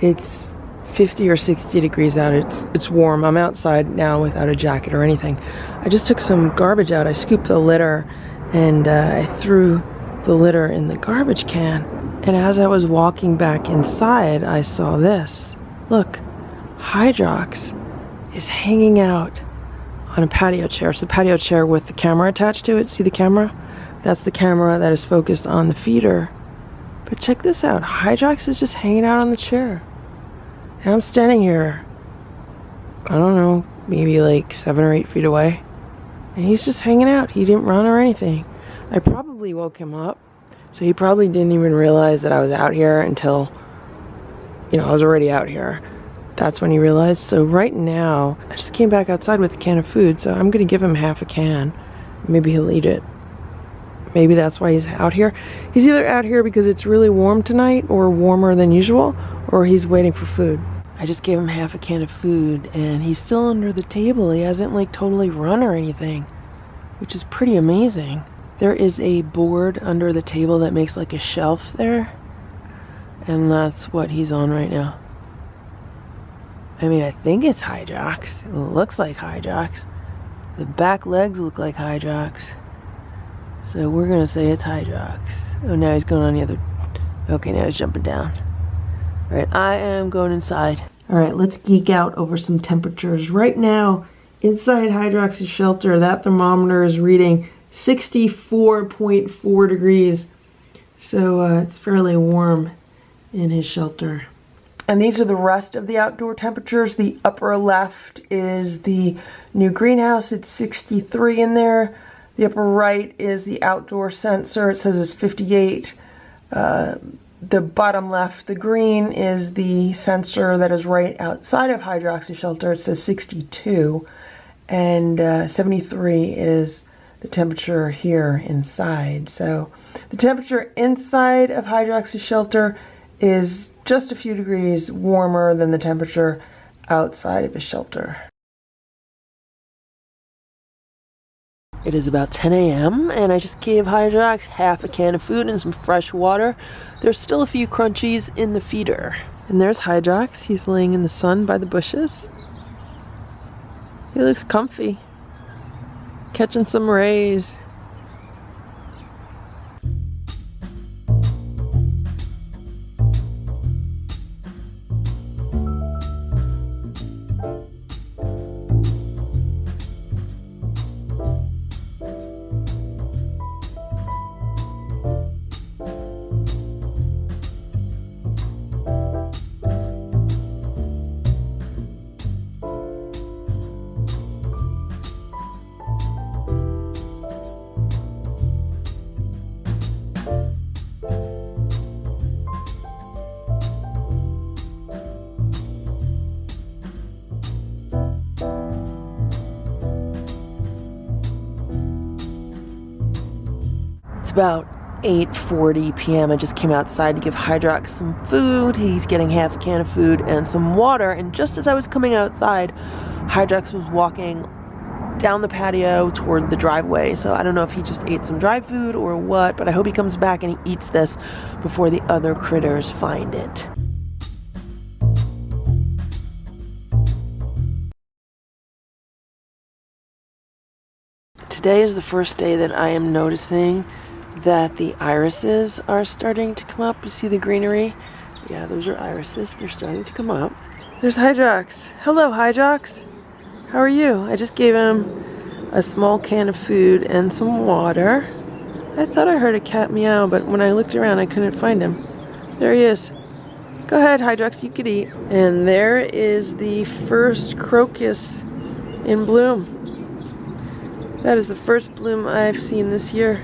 it's 50 or 60 degrees out. It's warm. I'm outside now without a jacket or anything. I just took some garbage out. I scooped the litter and I threw the litter in the garbage can. And as I was walking back inside, I saw this. Look, Hydrox is hanging out on a patio chair. It's the patio chair with the camera attached to it. See the camera? That's the camera that is focused on the feeder. But check this out. Hydrox is just hanging out on the chair. And I'm standing here, I don't know, maybe like 7 or 8 feet away. And he's just hanging out. He didn't run or anything. I probably woke him up. So he probably didn't even realize that I was out here until, you know, I was already out here. That's when he realized. So right now, I just came back outside with a can of food, so I'm gonna give him half a can. Maybe he'll eat it. Maybe that's why he's out here. He's either out here because it's really warm tonight, or warmer than usual, or he's waiting for food. I just gave him half a can of food, and he's still under the table. He hasn't like totally run or anything, which is pretty amazing. There is a board under the table that makes like a shelf there, and that's what he's on right now. I mean, I think it's Hydrox. It looks like Hydrox. The back legs look like Hydrox. So we're gonna say it's Hydrox. Oh, now he's going on the other. Okay, now he's jumping down. All right, I am going inside. All right, let's geek out over some temperatures. Right now, inside Hydrox's shelter, that thermometer is reading 64.4 degrees. So it's fairly warm in his shelter. And these are the rest of the outdoor temperatures. The upper left is the new greenhouse. It's 63 in there. The upper right is the outdoor sensor. It says it's 58. The bottom left, the green, is the sensor that is right outside of Hydrox's shelter. It says 62. And 73 is the temperature here inside. So the temperature inside of Hydrox's shelter is just a few degrees warmer than the temperature outside of his shelter. It is about 10 a.m. and I just gave Hydrox half a can of food and some fresh water. There's still a few crunchies in the feeder. And there's Hydrox. He's laying in the sun by the bushes. He looks comfy. Catching some rays. About 8:40 p.m. I just came outside to give Hydrox some food. He's getting half a can of food and some water, and just as I was coming outside, Hydrox was walking down the patio toward the driveway. So I don't know if he just ate some dry food or what, but I hope he comes back and he eats this before the other critters find it. Today is the first day that I am noticing that the irises are starting to come up. You see the greenery? Yeah, those are irises. They're starting to come up. There's Hydrox. Hello, Hydrox. How are you? I just gave him a small can of food and some water. I thought I heard a cat meow, but when I looked around, I couldn't find him. There he is. Go ahead, Hydrox, you could eat. And there is the first crocus in bloom. That is the first bloom I've seen this year.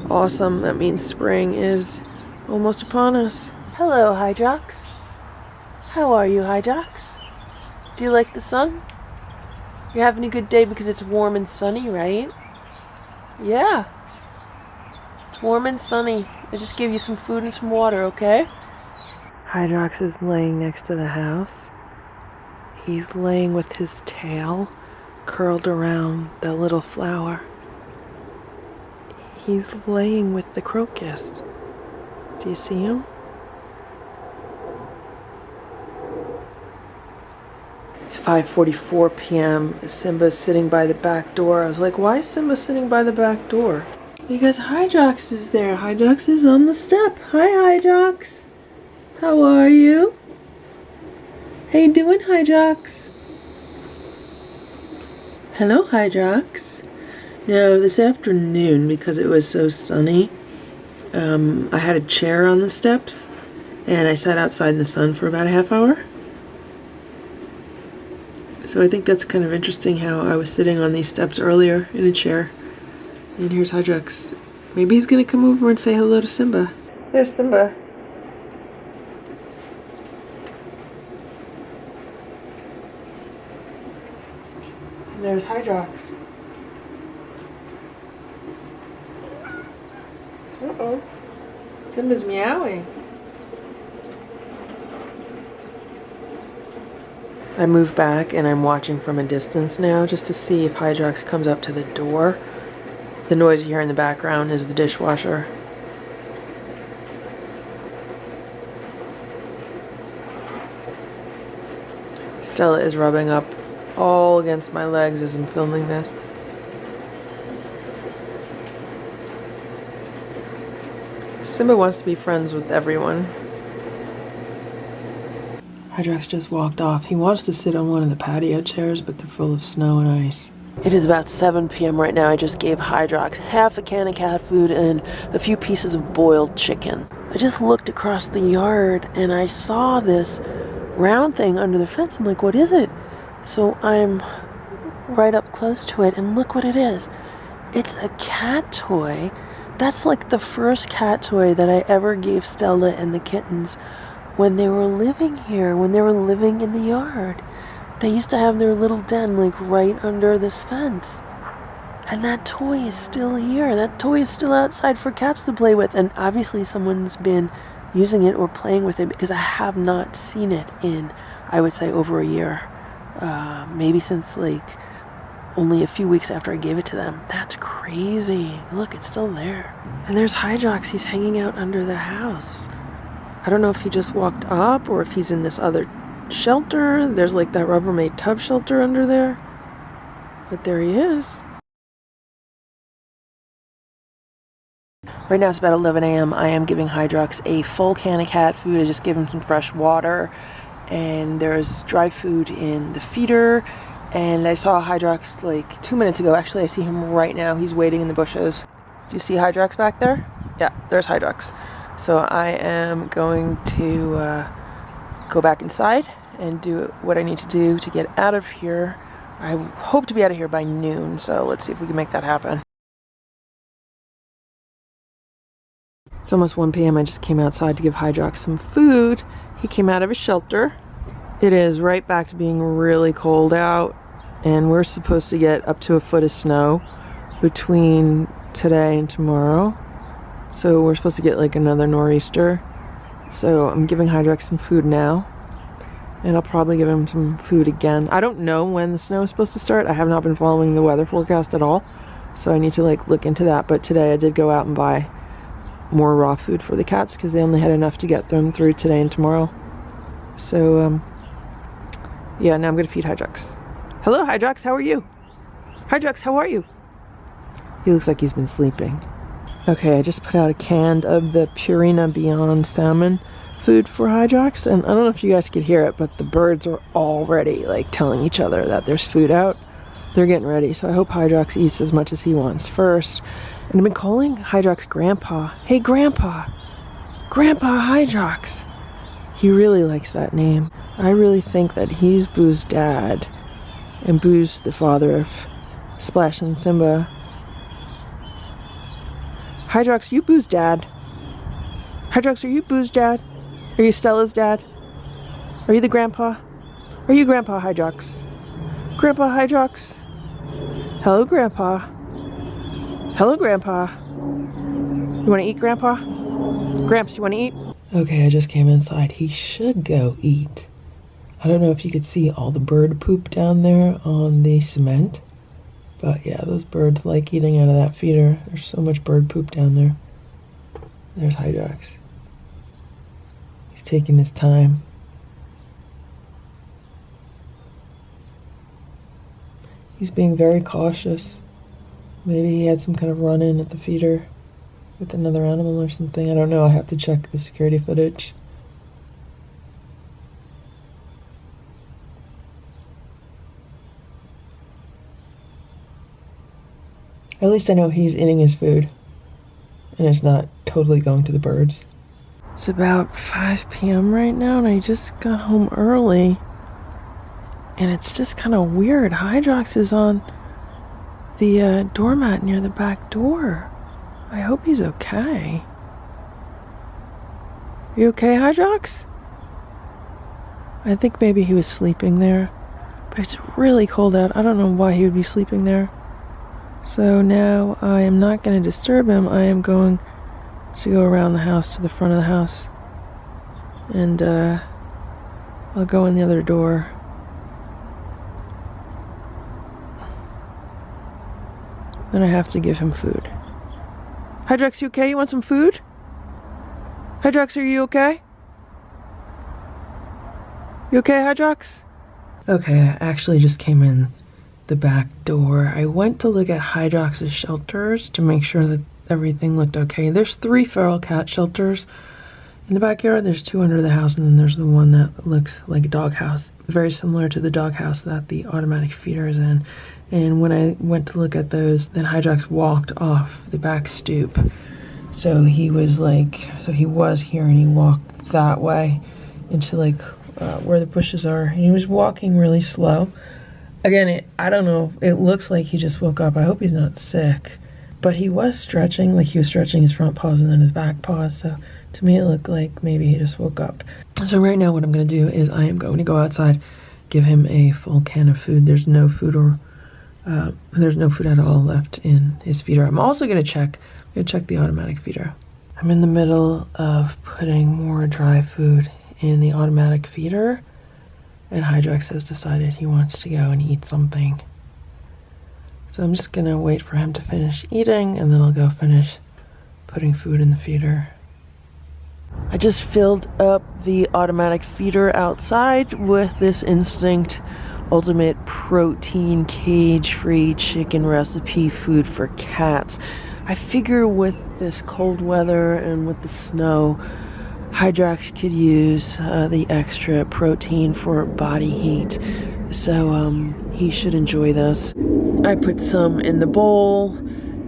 Awesome. That means spring is almost upon us. Hello, Hydrox. How are you, Hydrox? Do you like the sun? You're having a good day because it's warm and sunny, right? Yeah. It's warm and sunny. I just gave you some food and some water, okay? Hydrox is laying next to the house. He's laying with his tail curled around the little flower. He's laying with the crocus. Do you see him? It's 5:44 p.m. Simba's sitting by the back door. I was like, why is Simba sitting by the back door? Because Hydrox is there. Hydrox is on the step. Hi, Hydrox. How are you? How you doing, Hydrox? Hello, Hydrox. Now, this afternoon, because it was so sunny, I had a chair on the steps, and I sat outside in the sun for about a half hour. So I think that's kind of interesting how I was sitting on these steps earlier in a chair. And here's Hydrox. Maybe he's gonna come over and say hello to Simba. There's Simba. And there's Hydrox. Uh-oh. Simba's meowing. I move back and I'm watching from a distance now just to see if Hydrox comes up to the door. The noise you hear in the background is the dishwasher. Stella is rubbing up all against my legs as I'm filming this. Simba wants to be friends with everyone. Hydrox just walked off. He wants to sit on one of the patio chairs, but they're full of snow and ice. It is about 7 p.m. right now. I just gave Hydrox half a can of cat food and a few pieces of boiled chicken. I just looked across the yard and I saw this round thing under the fence. I'm like, what is it? So I'm right up close to it and look what it is. It's a cat toy. That's like the first cat toy that I ever gave Stella and the kittens when they were living here, when they were living in the yard. They used to have their little den like right under this fence. And that toy is still here. That toy is still outside for cats to play with. And obviously someone's been using it or playing with it because I have not seen it in, I would say, over a year. Maybe since like only a few weeks after I gave it to them. That's crazy. Look, it's still there. And there's Hydrox. He's hanging out under the house. I don't know if he just walked up or if he's in this other shelter. There's like that Rubbermaid tub shelter under there. But there he is. Right now it's about 11 a.m. I am giving Hydrox a full can of cat food. I just gave him some fresh water. And there's dry food in the feeder. And I saw Hydrox like 2 minutes ago. Actually, I see him right now. He's waiting in the bushes. Do you see Hydrox back there? Yeah, there's Hydrox. So I am going to go back inside and do what I need to do to get out of here. I hope to be out of here by noon, so let's see if we can make that happen. It's almost 1 p.m. I just came outside to give Hydrox some food. He came out of his shelter. It is right back to being really cold out, and we're supposed to get up to a foot of snow between today and tomorrow. So we're supposed to get like another nor'easter. So I'm giving Hydrox some food now. And I'll probably give him some food again. I don't know when the snow is supposed to start. I have not been following the weather forecast at all. So I need to like look into that. But today I did go out and buy more raw food for the cats because they only had enough to get them through today and tomorrow. So yeah, now I'm gonna feed Hydrox. Hello, Hydrox, how are you? Hydrox, how are you? He looks like he's been sleeping. Okay, I just put out a can of the Purina Beyond salmon food for Hydrox, and I don't know if you guys could hear it, but the birds are already like telling each other that there's food out. They're getting ready, so I hope Hydrox eats as much as he wants first. And I've been calling Hydrox Grandpa. Hey, Grandpa! Grandpa Hydrox! He really likes that name. I really think that he's Boo's dad, and Boo's the father of Splash and Simba. Hydrox, you Boo's dad? Hydrox, are you Boo's dad? Are you Stella's dad? Are you the grandpa? Are you Grandpa Hydrox? Grandpa Hydrox? Hello, Grandpa. Hello, Grandpa. You want to eat, Grandpa? Gramps, you want to eat? Okay, I just came inside. He should go eat. I don't know if you could see all the bird poop down there on the cement. But yeah, those birds like eating out of that feeder. There's so much bird poop down there. There's Hydrox. He's taking his time. He's being very cautious. Maybe he had some kind of run-in at the feeder with another animal or something. I don't know. I have to check the security footage. At least I know he's eating his food and it's not totally going to the birds. It's about 5 p.m. right now and I just got home early. And it's just kind of weird. Hydrox is on the doormat near the back door. I hope he's okay. You okay, Hydrox? I think maybe he was sleeping there. But it's really cold out. I don't know why he would be sleeping there. So now I am not going to disturb him. I am going to go around the house to the front of the house. And I'll go in the other door. Then I have to give him food. Hydrox, you okay? You want some food? Hydrox, are you okay? You okay, Hydrox? Okay, I actually just came in the back door. I went to look at Hydrox's shelters to make sure that everything looked okay. There's 3 feral cat shelters in the backyard. There's 2 under the house, and then there's the one that looks like a doghouse. Very similar to the doghouse that the automatic feeder is in. And when I went to look at those, then Hydrox walked off the back stoop. So he was here and he walked that way into where the bushes are. And he was walking really slow. Again, I don't know. It looks like he just woke up. I hope he's not sick. But he was stretching, like he was stretching his front paws and then his back paws. So to me, it looked like maybe he just woke up. So right now what I'm going to do is I am going to go outside, give him a full can of food. There's no food at all left in his feeder. I'm also going to check the automatic feeder. I'm in the middle of putting more dry food in the automatic feeder, and Hydrox has decided he wants to go and eat something. So I'm just going to wait for him to finish eating, and then I'll go finish putting food in the feeder. I just filled up the automatic feeder outside with this Instinct Ultimate Protein Cage-Free Chicken Recipe food for cats. I figure with this cold weather and with the snow, Hydrox could use the extra protein for body heat. So he should enjoy this. I put some in the bowl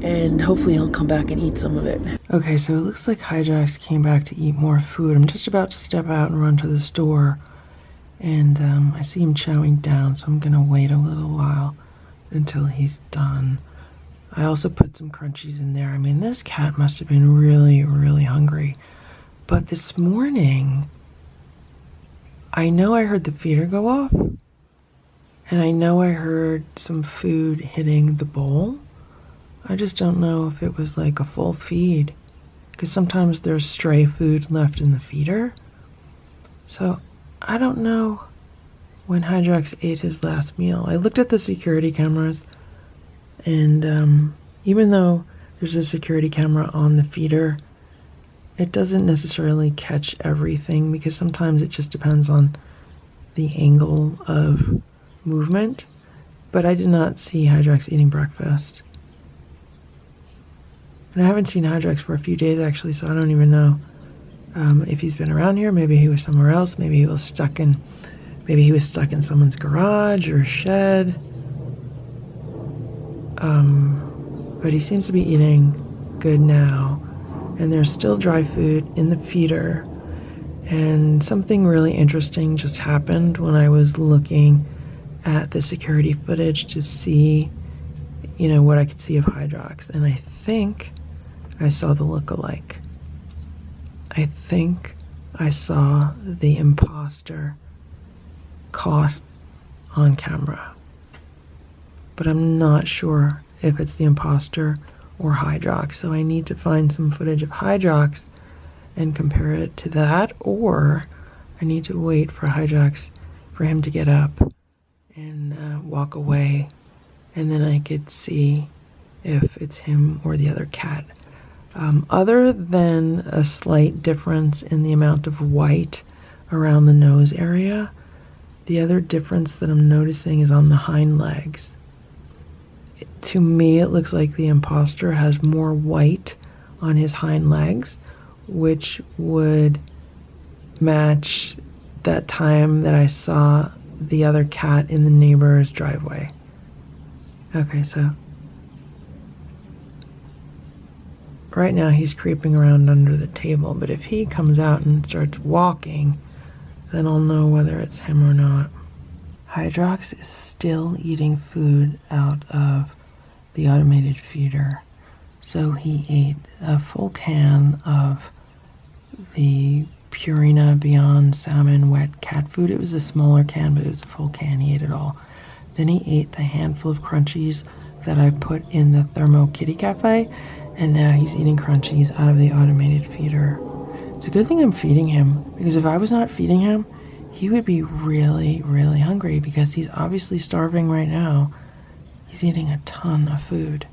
and hopefully he'll come back and eat some of it. Okay, so it looks like Hydrox came back to eat more food. I'm just about to step out and run to the store. And I see him chowing down, so I'm gonna wait a little while until he's done. I also put some crunchies in there. I mean, this cat must have been really, really hungry. But this morning, I know I heard the feeder go off, and I know I heard some food hitting the bowl. I just don't know if it was like a full feed, because sometimes there's stray food left in the feeder. So I don't know when Hydrox ate his last meal. I looked at the security cameras, and even though there's a security camera on the feeder, it doesn't necessarily catch everything because sometimes it just depends on the angle of movement. But I did not see Hydrox eating breakfast. And I haven't seen Hydrox for a few days actually, so I don't even know if he's been around here. Maybe he was somewhere else. Maybe he was stuck in someone's garage or shed. But he seems to be eating good now. And there's still dry food in the feeder. And something really interesting just happened when I was looking at the security footage to see, what I could see of Hydrox. And I think I saw the lookalike. I think I saw the imposter caught on camera. But I'm not sure if it's the imposter or Hydrox. So I need to find some footage of Hydrox and compare it to that, or I need to wait for Hydrox for him to get up and walk away, and then I could see if it's him or the other cat. Other than a slight difference in the amount of white around the nose area, the other difference that I'm noticing is on the hind legs. To me, it looks like the imposter has more white on his hind legs, which would match that time that I saw the other cat in the neighbor's driveway. Okay, so right now he's creeping around under the table, but if he comes out and starts walking, then I'll know whether it's him or not. Hydrox is still eating food out of the automated feeder. So he ate a full can of the Purina Beyond Salmon wet cat food. It was a smaller can, but it was a full can. He ate it all. Then he ate the handful of crunchies that I put in the Thermo Kitty Cafe, and now he's eating crunchies out of the automated feeder. It's a good thing I'm feeding him, because if I was not feeding him, he would be really, really hungry, because he's obviously starving right now. He's eating a ton of food.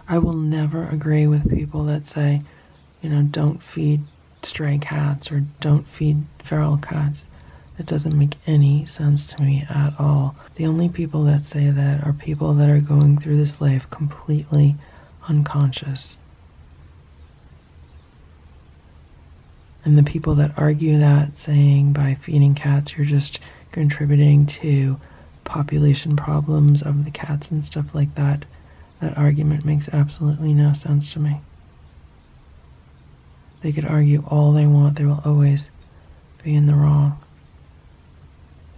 I will never agree with people that say, you know, don't feed stray cats or don't feed feral cats. It doesn't make any sense to me at all. The only people that say that are people that are going through this life completely unconscious. And the people that argue that, saying by feeding cats you're just contributing to population problems of the cats and stuff like that, that argument makes absolutely no sense to me. They could argue all they want, they will always be in the wrong.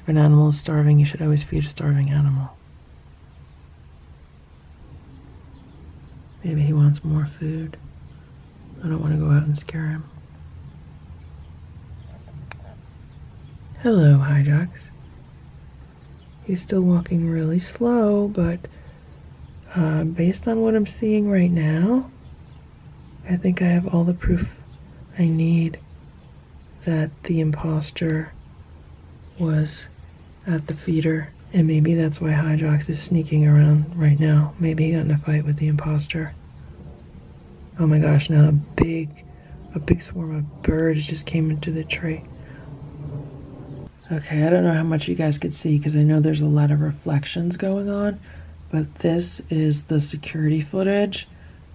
If an animal is starving, you should always feed a starving animal. Maybe he wants more food. I don't want to go out and scare him. Hello, Hydrox. He's still walking really slow, but based on what I'm seeing right now, I think I have all the proof I need that the imposter was at the feeder. And maybe that's why Hydrox is sneaking around right now. Maybe he got in a fight with the imposter. Oh my gosh, now a big swarm of birds just came into the tree. Okay, I don't know how much you guys could see because I know there's a lot of reflections going on, but this is the security footage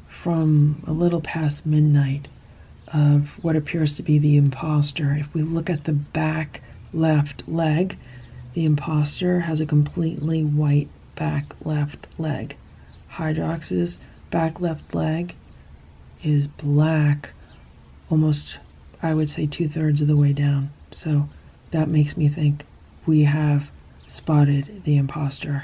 from a little past midnight of what appears to be the imposter. If we look at the back left leg, the imposter has a completely white back left leg. Hydrox's back left leg is black, almost, I would say, 2/3 of the way down. So that makes me think we have spotted the imposter.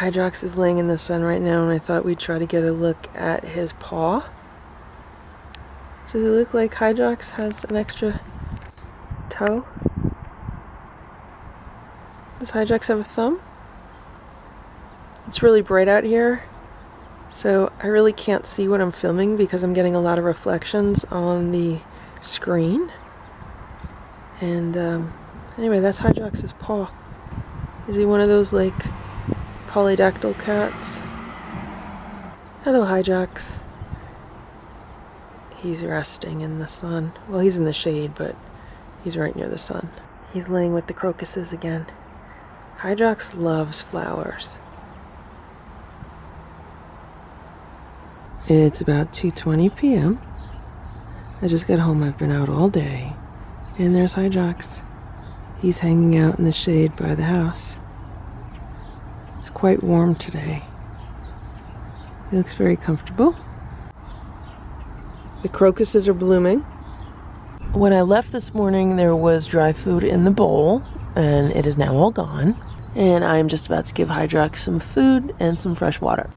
Hydrox is laying in the sun right now, and I thought we'd try to get a look at his paw. Does it look like Hydrox has an extra toe? Does Hydrox have a thumb? It's really bright out here, so I really can't see what I'm filming because I'm getting a lot of reflections on the screen. And anyway, that's Hydrox's paw. Is he one of those like polydactyl cats? Hello, Hydrox. He's resting in the sun. Well, he's in the shade, but he's right near the sun. He's laying with the crocuses again. Hydrox loves flowers. It's about 2:20 p.m. I just got home. I've been out all day. And there's Hydrox. He's hanging out in the shade by the house. It's quite warm today. He looks very comfortable. The crocuses are blooming. When I left this morning, there was dry food in the bowl, and it is now all gone. And I'm just about to give Hydrox some food and some fresh water.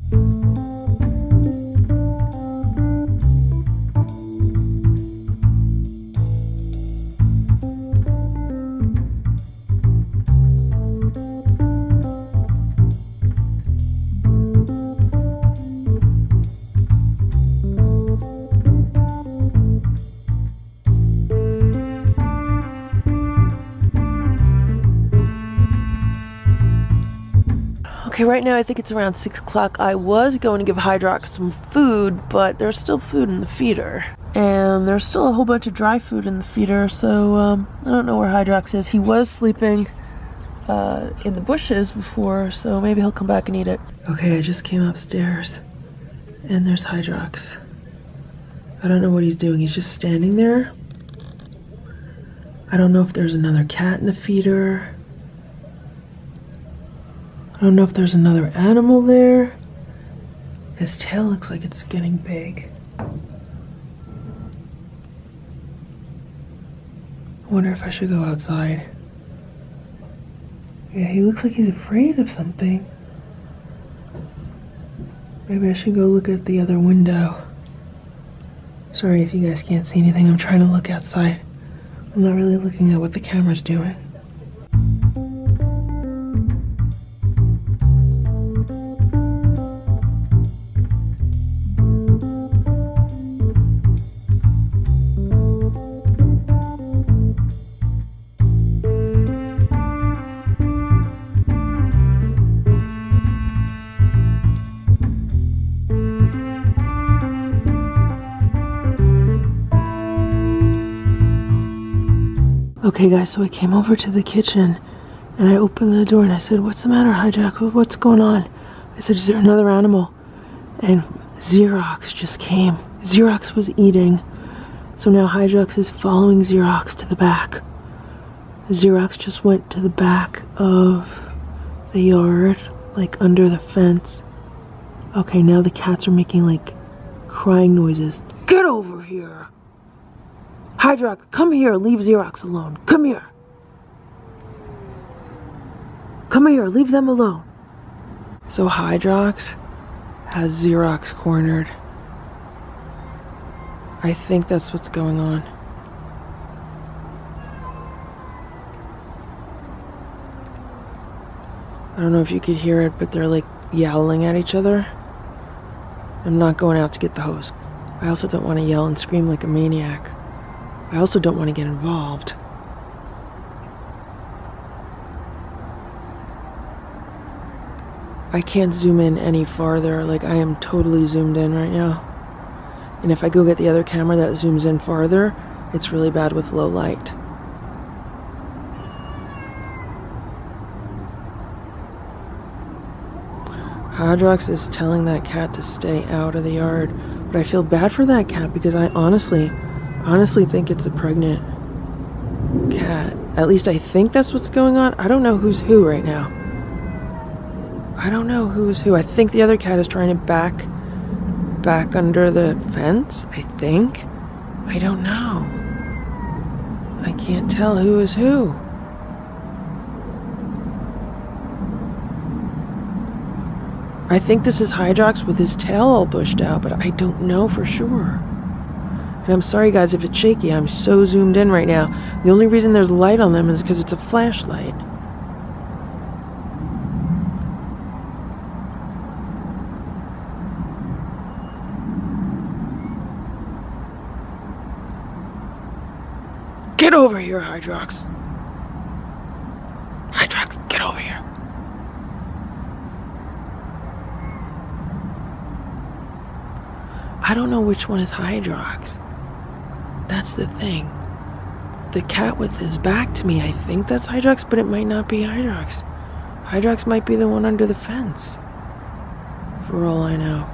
Okay, right now I think it's around 6 o'clock. I was going to give Hydrox some food, but there's still food in the feeder. And there's still a whole bunch of dry food in the feeder, so I don't know where Hydrox is. He was sleeping in the bushes before, so maybe he'll come back and eat it. Okay, I just came upstairs, and there's Hydrox. I don't know what he's doing. He's just standing there. I don't know if there's another cat in the feeder. I don't know if there's another animal there. His tail looks like it's getting big. I wonder if I should go outside. Yeah, he looks like he's afraid of something. Maybe I should go look at the other window. Sorry if you guys can't see anything. I'm trying to look outside. I'm not really looking at what the camera's doing. Okay guys, so I came over to the kitchen and I opened the door and I said, "What's the matter, Hydrox? What's going on?" I said, "Is there another animal?" And Xerox just came. Xerox was eating. So now Hydrox is following Xerox to the back. Xerox just went to the back of the yard, like under the fence. Okay, now the cats are making like crying noises. Get over here! Hydrox, come here, leave Xerox alone. Come here. Come here, leave them alone. So Hydrox has Xerox cornered. I think that's what's going on. I don't know if you could hear it, but they're like yowling at each other. I'm not going out to get the hose. I also don't want to yell and scream like a maniac. I also don't want to get involved. I can't zoom in any farther. Like, I am totally zoomed in right now. And if I go get the other camera that zooms in farther, it's really bad with low light. Hydrox is telling that cat to stay out of the yard. But I feel bad for that cat because I honestly think it's a pregnant cat. At least I think that's what's going on. I don't know who's who right now. I don't know who's who. I think the other cat is trying to back under the fence, I think. I don't know. I can't tell who is who. I think this is Hydrox with his tail all bushed out, but I don't know for sure. And I'm sorry guys if it's shaky, I'm so zoomed in right now. The only reason there's light on them is because it's a flashlight. Get over here, Hydrox. Hydrox, get over here. I don't know which one is Hydrox. That's the thing. The cat with his back to me, I think that's Hydrox, but it might not be Hydrox. Hydrox might be the one under the fence, for all I know.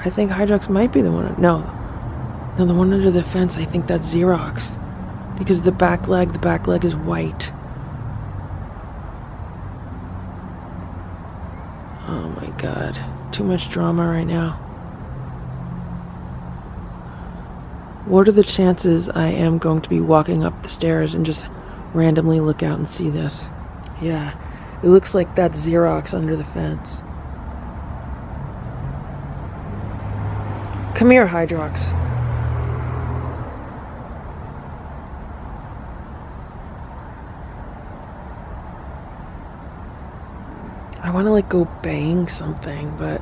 I think Hydrox might be the one. No, the one under the fence, I think that's Xerox. Because the back leg is white. Oh my god. Too much drama right now. What are the chances I am going to be walking up the stairs and just randomly look out and see this? Yeah, it looks like that's Xerox under the fence. Come here, Hydrox. I want to like go bang something, but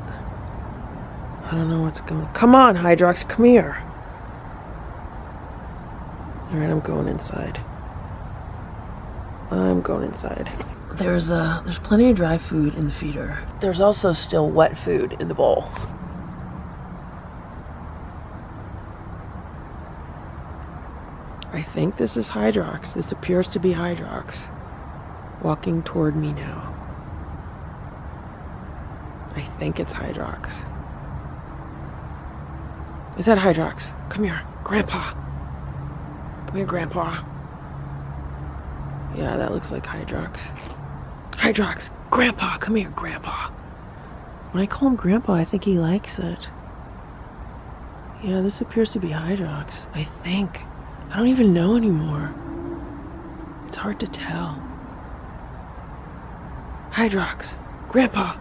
I don't know what's going. Come on, Hydrox, come here. All right, I'm going inside. I'm going inside. There's plenty of dry food in the feeder. There's also still wet food in the bowl. I think this is Hydrox. This appears to be Hydrox walking toward me now. I think it's Hydrox. Is that Hydrox? Come here, Grandpa. Come here, Grandpa. Yeah, that looks like Hydrox. Hydrox, Grandpa, come here, Grandpa. When I call him Grandpa, I think he likes it. Yeah, this appears to be Hydrox, I think. I don't even know anymore. It's hard to tell. Hydrox, Grandpa.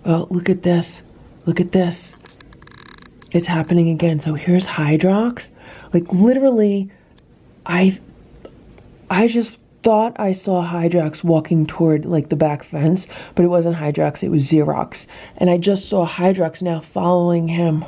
Oh, look at this. Look at this. It's happening again. So here's Hydrox. Like literally, I just thought I saw Hydrox walking toward like the back fence, but it wasn't Hydrox, it was Xerox. And I just saw Hydrox now following him.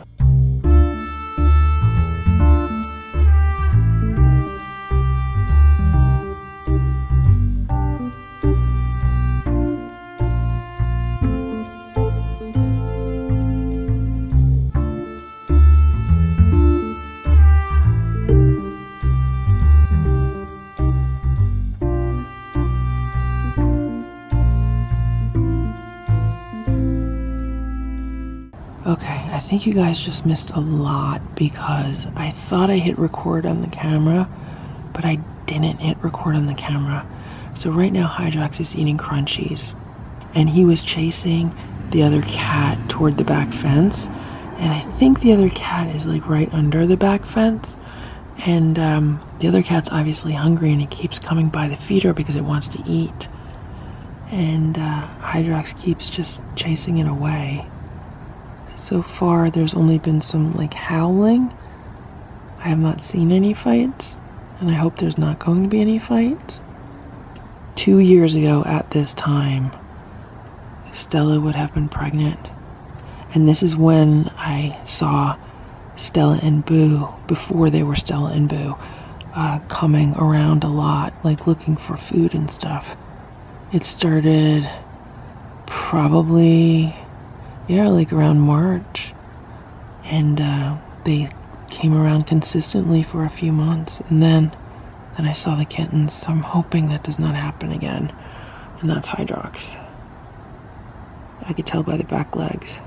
Okay, I think you guys just missed a lot because I thought I hit record on the camera, but I didn't hit record on the camera. So right now Hydrox is eating crunchies and he was chasing the other cat toward the back fence, and I think the other cat is like right under the back fence, and the other cat's obviously hungry and it keeps coming by the feeder because it wants to eat, and Hydrox keeps just chasing it away. So far, there's only been some like howling. I have not seen any fights, and I hope there's not going to be any fights. 2 years ago at this time, Stella would have been pregnant. And this is when I saw Stella and Boo, before they were Stella and Boo, coming around a lot, like looking for food and stuff. It started probably, yeah, like around March, and they came around consistently for a few months, and then I saw the kittens. So I'm hoping that does not happen again, and that's Hydrox. I could tell by the back legs.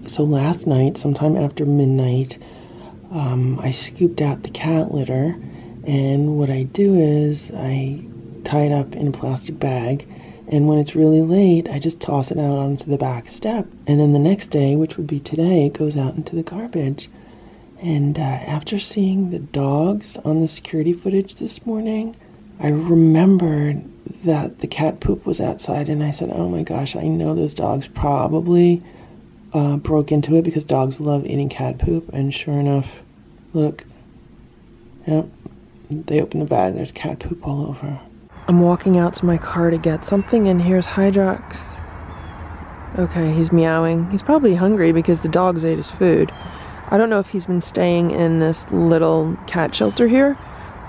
So last night, sometime after midnight, I scooped out the cat litter, and what I do is I tie it up in a plastic bag And when it's really late, I just toss it out onto the back step. And then the next day, which would be today, it goes out into the garbage. And after seeing the dogs on the security footage this morning, I remembered that the cat poop was outside, and I said, oh my gosh, I know those dogs probably broke into it because dogs love eating cat poop. And sure enough, look, yep, they opened the bag, there's cat poop all over. I'm walking out to my car to get something, and here's Hydrox. Okay, he's meowing. He's probably hungry because the dogs ate his food. I don't know if he's been staying in this little cat shelter here,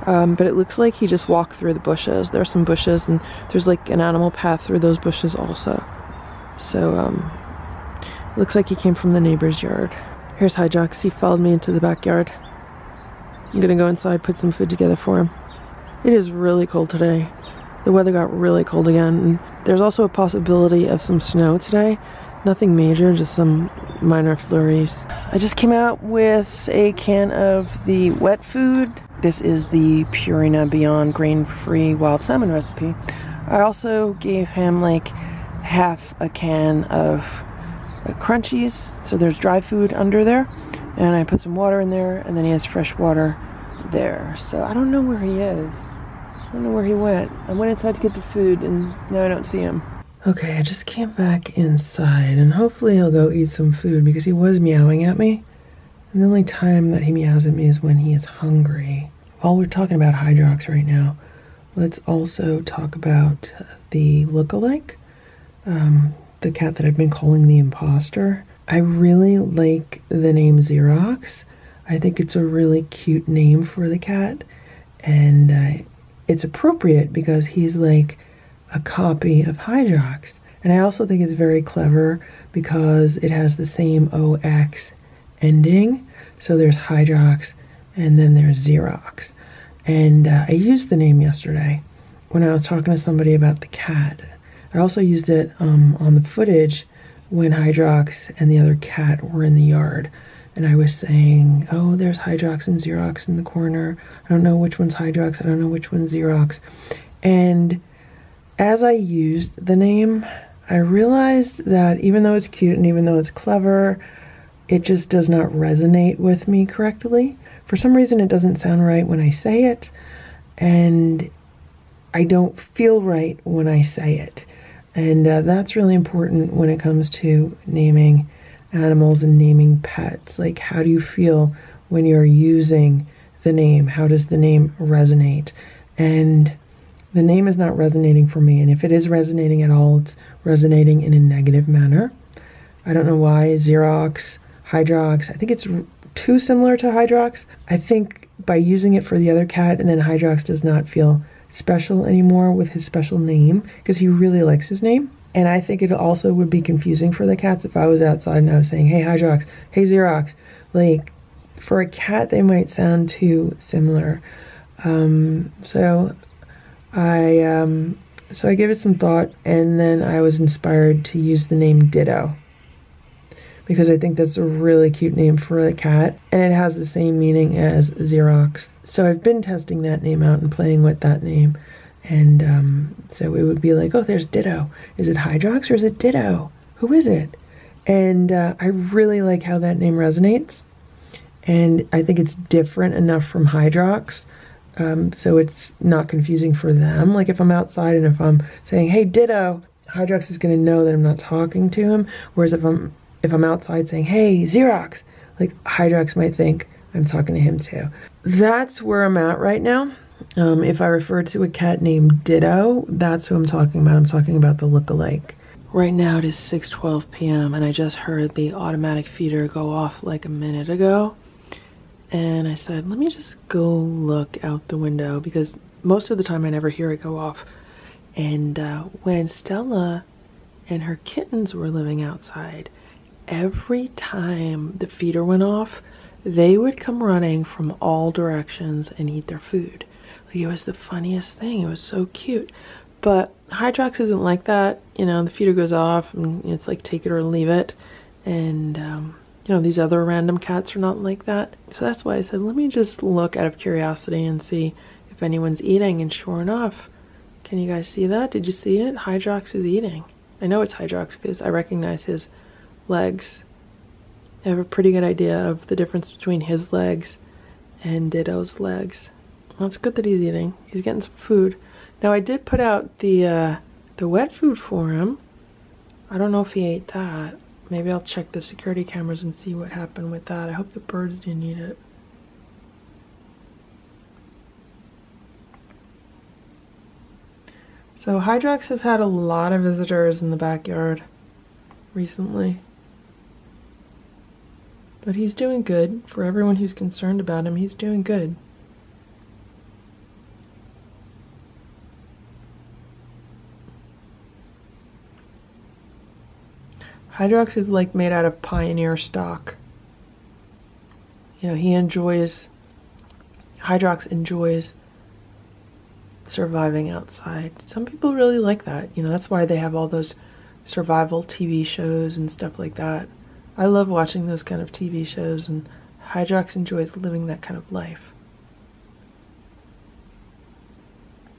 but it looks like he just walked through the bushes. There are some bushes, and there's like an animal path through those bushes also. So, looks like he came from the neighbor's yard. Here's Hydrox. He followed me into the backyard. I'm gonna go inside, put some food together for him. It is really cold today. The weather got really cold again, and there's also a possibility of some snow today. Nothing major, just some minor flurries. I just came out with a can of the wet food. This is the Purina Beyond grain-free wild salmon recipe. I also gave him like half a can of crunchies, so there's dry food under there, and I put some water in there, and then he has fresh water there. So I don't know where he is. I don't know where he went. I went inside to get the food, and now I don't see him. Okay, I just came back inside, and hopefully he'll go eat some food because he was meowing at me. And the only time that he meows at me is when he is hungry. While we're talking about Hydrox right now, let's also talk about the lookalike, the cat that I've been calling the imposter. I really like the name Xerox. I think it's a really cute name for the cat, and it's appropriate because he's like a copy of Hydrox. And I also think it's very clever because it has the same OX ending. So there's Hydrox and then there's Xerox. And I used the name yesterday when I was talking to somebody about the cat. I also used it on the footage when Hydrox and the other cat were in the yard. And I was saying, oh, there's Hydrox and Xerox in the corner. I don't know which one's Hydrox. I don't know which one's Xerox. And as I used the name, I realized that even though it's cute and even though it's clever, it just does not resonate with me correctly. For some reason, it doesn't sound right when I say it, and I don't feel right when I say it. And that's really important when it comes to naming animals and naming pets. Like, how do you feel when you're using the name? How does the name resonate? And the name is not resonating for me, and if it is resonating at all, it's resonating in a negative manner. I don't know why. Xerox, Hydrox, I think it's too similar to Hydrox. I think by using it for the other cat, and then Hydrox does not feel special anymore with his special name, because he really likes his name. And I think it also would be confusing for the cats if I was outside and I was saying, hey Hydrox, hey Xerox. Like, for a cat, they might sound too similar. So I gave it some thought, and then I was inspired to use the name Ditto because I think that's a really cute name for a cat, and it has the same meaning as Xerox. So I've been testing that name out and playing with that name, and so it would be like, oh, there's Ditto. Is it Hydrox or is it Ditto? Who is it? And I really like how that name resonates, and I think it's different enough from Hydrox. So it's not confusing for them. Like if I'm outside and if I'm saying, hey, Ditto, Hydrox is going to know that I'm not talking to him. Whereas if I'm outside saying, hey, Xerox, like Hydrox might think I'm talking to him too. That's where I'm at right now. If I refer to a cat named Ditto, that's who I'm talking about. I'm talking about the lookalike. Right now it is 6:12 p.m. and I just heard the automatic feeder go off like a minute ago. And I said, let me just go look out the window because most of the time I never hear it go off. And when Stella and her kittens were living outside, every time the feeder went off, they would come running from all directions and eat their food. Like, it was the funniest thing. It was so cute. But Hydrox isn't like that. You know, the feeder goes off and it's like take it or leave it. And you know, these other random cats are not like that. So that's why I said, let me just look out of curiosity and see if anyone's eating. And sure enough, Can you guys see that? Did you see it? Hydrox is eating. I know it's Hydrox because I recognize his legs. I have a pretty good idea of the difference between his legs and Ditto's legs. Well, it's good that he's eating. He's getting some food. Now I did put out the wet food for him. I don't know if he ate that. Maybe I'll check the security cameras and see what happened with that. I hope the birds didn't eat it. So Hydrox has had a lot of visitors in the backyard recently. But he's doing good. For everyone who's concerned about him, he's doing good. Hydrox is like made out of pioneer stock. You know, Hydrox enjoys surviving outside. Some people really like that. You know, that's why they have all those survival TV shows and stuff like that. I love watching those kind of TV shows, and Hydrox enjoys living that kind of life.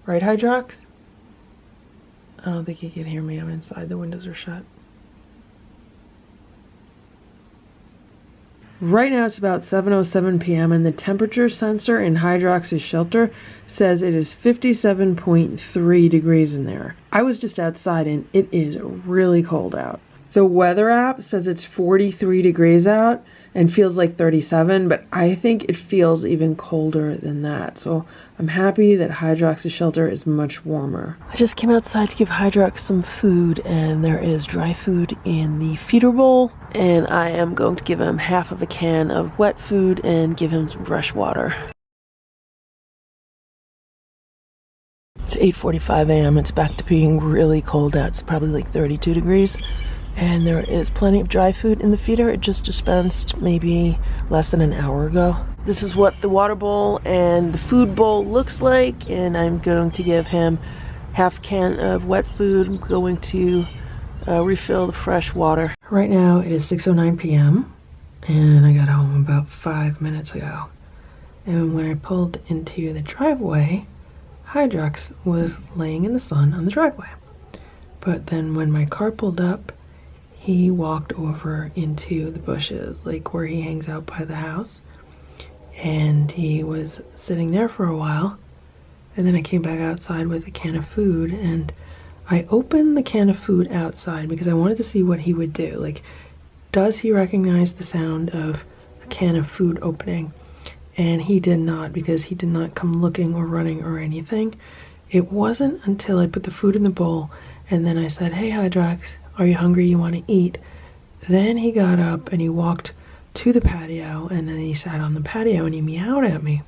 Right, Hydrox? I don't think he can hear me. I'm inside. The windows are shut. Right now it's about 7:07 p.m. and the temperature sensor in Hydrox's shelter says it is 57.3 degrees in there. I was just outside and it is really cold out. The weather app says it's 43 degrees out and feels like 37, but I think it feels even colder than that. So I'm happy that Hydrox's shelter is much warmer. I just came outside to give Hydrox some food, and there is dry food in the feeder bowl, and I am going to give him half of a can of wet food and give him some fresh water. It's 8:45 a.m. It's back to being really cold out. It's probably like 32 degrees. And there is plenty of dry food in the feeder. It just dispensed maybe less than an hour ago. This is what the water bowl and the food bowl looks like, and I'm going to give him half a can of wet food. I'm going to refill the fresh water. Right now it is 6:09 p.m. and I got home about 5 minutes ago. And when I pulled into the driveway, Hydrox was laying in the sun on the driveway. But then when my car pulled up, he walked over into the bushes, like where he hangs out by the house. And he was sitting there for a while. And then I came back outside with a can of food, and I opened the can of food outside because I wanted to see what he would do. Like, does he recognize the sound of a can of food opening? And he did not, because he did not come looking or running or anything. It wasn't until I put the food in the bowl and then I said, "Hey, Hydrox, are you hungry? You want to eat?" Then he got up and he walked to the patio, and then he sat on the patio and he meowed at me.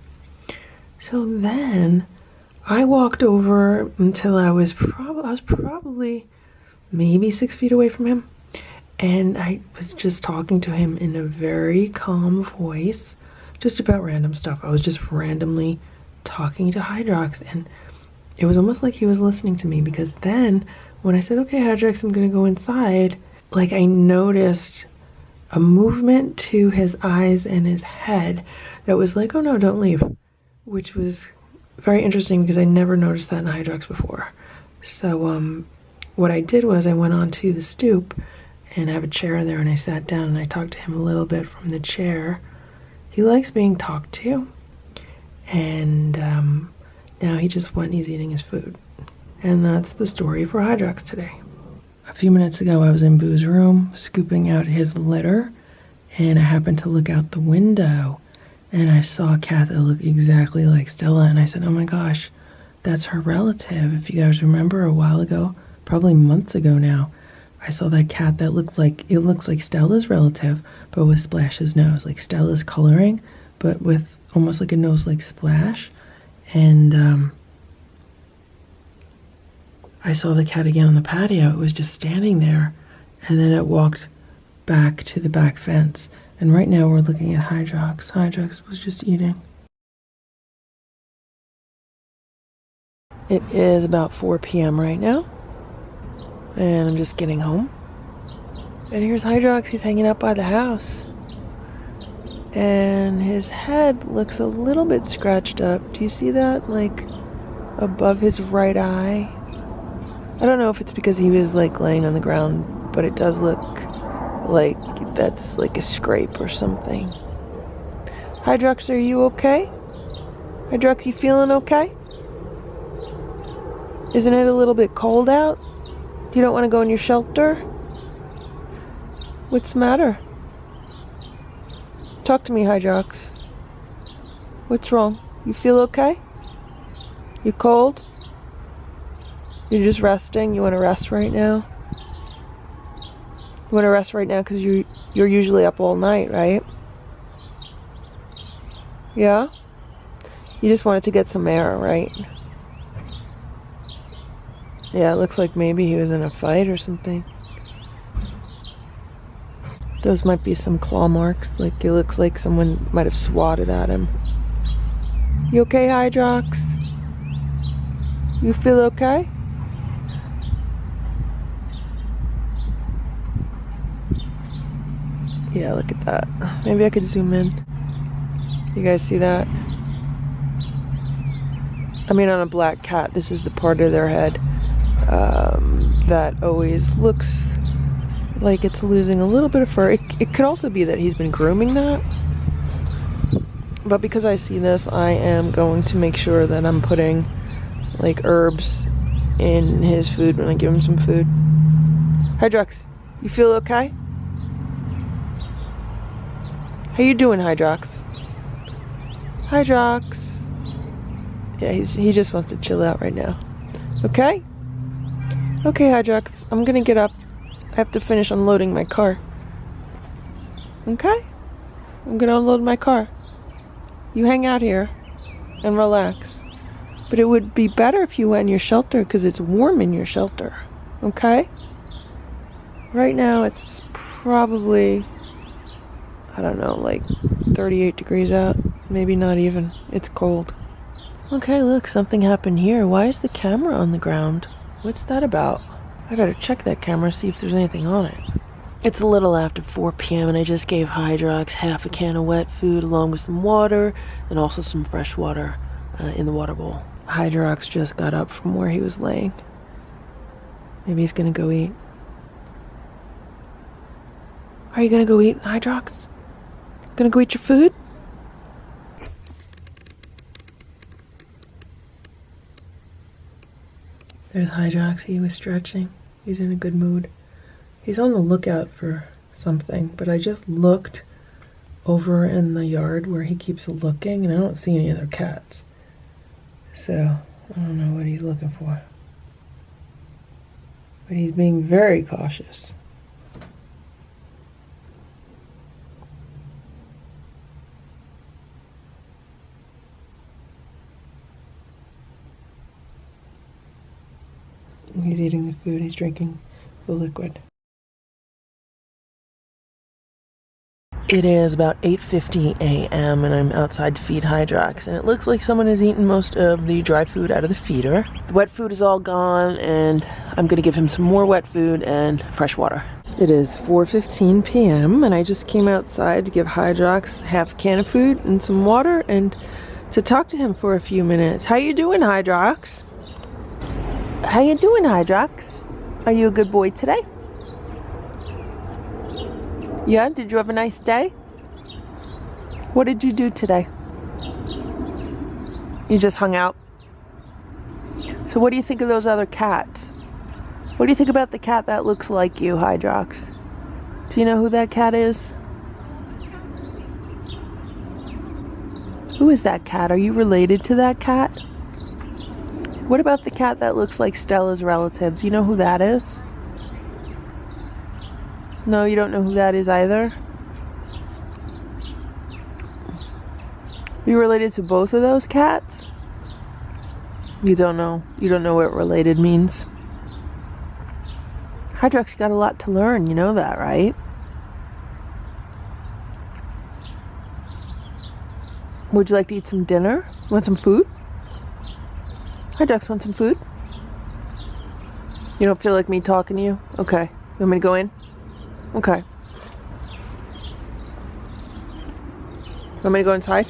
So then I walked over until I was probably maybe 6 feet away from him, and I was just talking to him in a very calm voice, just about random stuff. I was just randomly talking to Hydrox, and it was almost like he was listening to me, because then when I said, "Okay, Hydrox, I'm gonna go inside," like I noticed a movement to his eyes and his head that was like, "Oh no, don't leave," which was very interesting because I never noticed that in Hydrox before. So what I did was I went onto the stoop, and I have a chair there, and I sat down and I talked to him a little bit from the chair. He likes being talked to, and now he just went and he's eating his food. And that's the story for Hydrox today. A few minutes ago, I was in Boo's room scooping out his litter, and I happened to look out the window, and I saw a cat that looked exactly like Stella, and I said, "Oh my gosh, that's her relative." If you guys remember, a while ago, probably months ago now, I saw that cat that looks like Stella's relative, but with Splash's nose, like Stella's coloring, but with almost like a nose like Splash. And I saw the cat again on the patio. It was just standing there, and then it walked back to the back fence. And right now we're looking at Hydrox. Hydrox was just eating. It is about 4 p.m. right now, and I'm just getting home. And here's Hydrox. He's hanging out by the house, and his head looks a little bit scratched up. Do you see that? Like, above his right eye. I don't know if it's because he was like laying on the ground, but it does look like that's like a scrape or something. Hydrox, are you okay? Hydrox, you feeling okay? Isn't it a little bit cold out? You don't want to go in your shelter? What's the matter? Talk to me, Hydrox. What's wrong? You feel okay? You cold? You're just resting? You want to rest right now? You want to rest right now because you're usually up all night, right? Yeah? You just wanted to get some air, right? Yeah, it looks like maybe he was in a fight or something. Those might be some claw marks. Like, it looks like someone might have swatted at him. You okay, Hydrox? You feel okay? Yeah, look at that. Maybe I could zoom in. You guys see that? I mean, on a black cat, this is the part of their head that always looks like it's losing a little bit of fur. It could also be that he's been grooming that. But because I see this, I am going to make sure that I'm putting like herbs in his food when I give him some food. Hydrox, you feel okay? How you doing, Hydrox? Hydrox. Yeah, he just wants to chill out right now. Okay? Okay, Hydrox, I'm gonna get up. I have to finish unloading my car. Okay? I'm gonna unload my car. You hang out here and relax. But it would be better if you went in your shelter because it's warm in your shelter. Okay? Right now it's probably, I don't know, like 38 degrees out. Maybe not even. It's cold. Okay, look, something happened here. Why is the camera on the ground? What's that about? I better check that camera, see if there's anything on it. It's a little after 4 p.m. and I just gave Hydrox half a can of wet food along with some water and also some fresh water in the water bowl. Hydrox just got up from where he was laying. Maybe he's gonna go eat. Are you gonna go eat, Hydrox? Gonna go eat your food? There's Hydrox. He was stretching. He's in a good mood. He's on the lookout for something, but I just looked over in the yard where he keeps looking and I don't see any other cats. So, I don't know what he's looking for. But he's being very cautious. He's eating the food, he's drinking the liquid. It is about 8:50 a.m. and I'm outside to feed Hydrox, and it looks like someone has eaten most of the dry food out of the feeder. The wet food is all gone, and I'm gonna give him some more wet food and fresh water. It is 4:15 p.m. and I just came outside to give Hydrox half a can of food and some water and to talk to him for a few minutes. How you doing, Hydrox? How you doing, Hydrox? Are you a good boy today? Yeah, did you have a nice day? What did you do today? You just hung out? So what do you think of those other cats? What do you think about the cat that looks like you, Hydrox? Do you know who that cat is? Who is that cat? Are you related to that cat? What about the cat that looks like Stella's relative? Do you know who that is? No, you don't know who that is either? Are you related to both of those cats? You don't know. You don't know what related means. Hydrox got a lot to learn, you know that, right? Would you like to eat some dinner? Want some food? Hydrox, want some food? You don't feel like me talking to you? Okay. You want me to go in? Okay. Want me to go inside?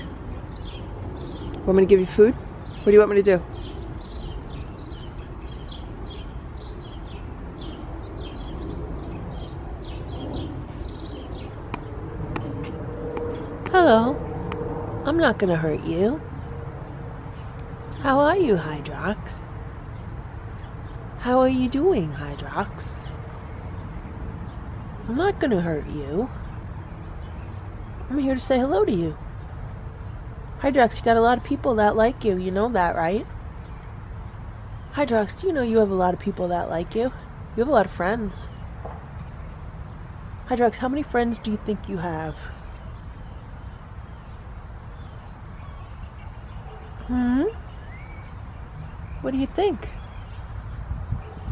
Want me to give you food? What do you want me to do? Hello. I'm not gonna hurt you. How are you, Hydrox? How are you doing, Hydrox? I'm not gonna hurt you. I'm here to say hello to you. Hydrox, you got a lot of people that like you. You know that, right? Hydrox, do you know you have a lot of people that like you? You have a lot of friends. Hydrox, how many friends do you think you have? What do you think?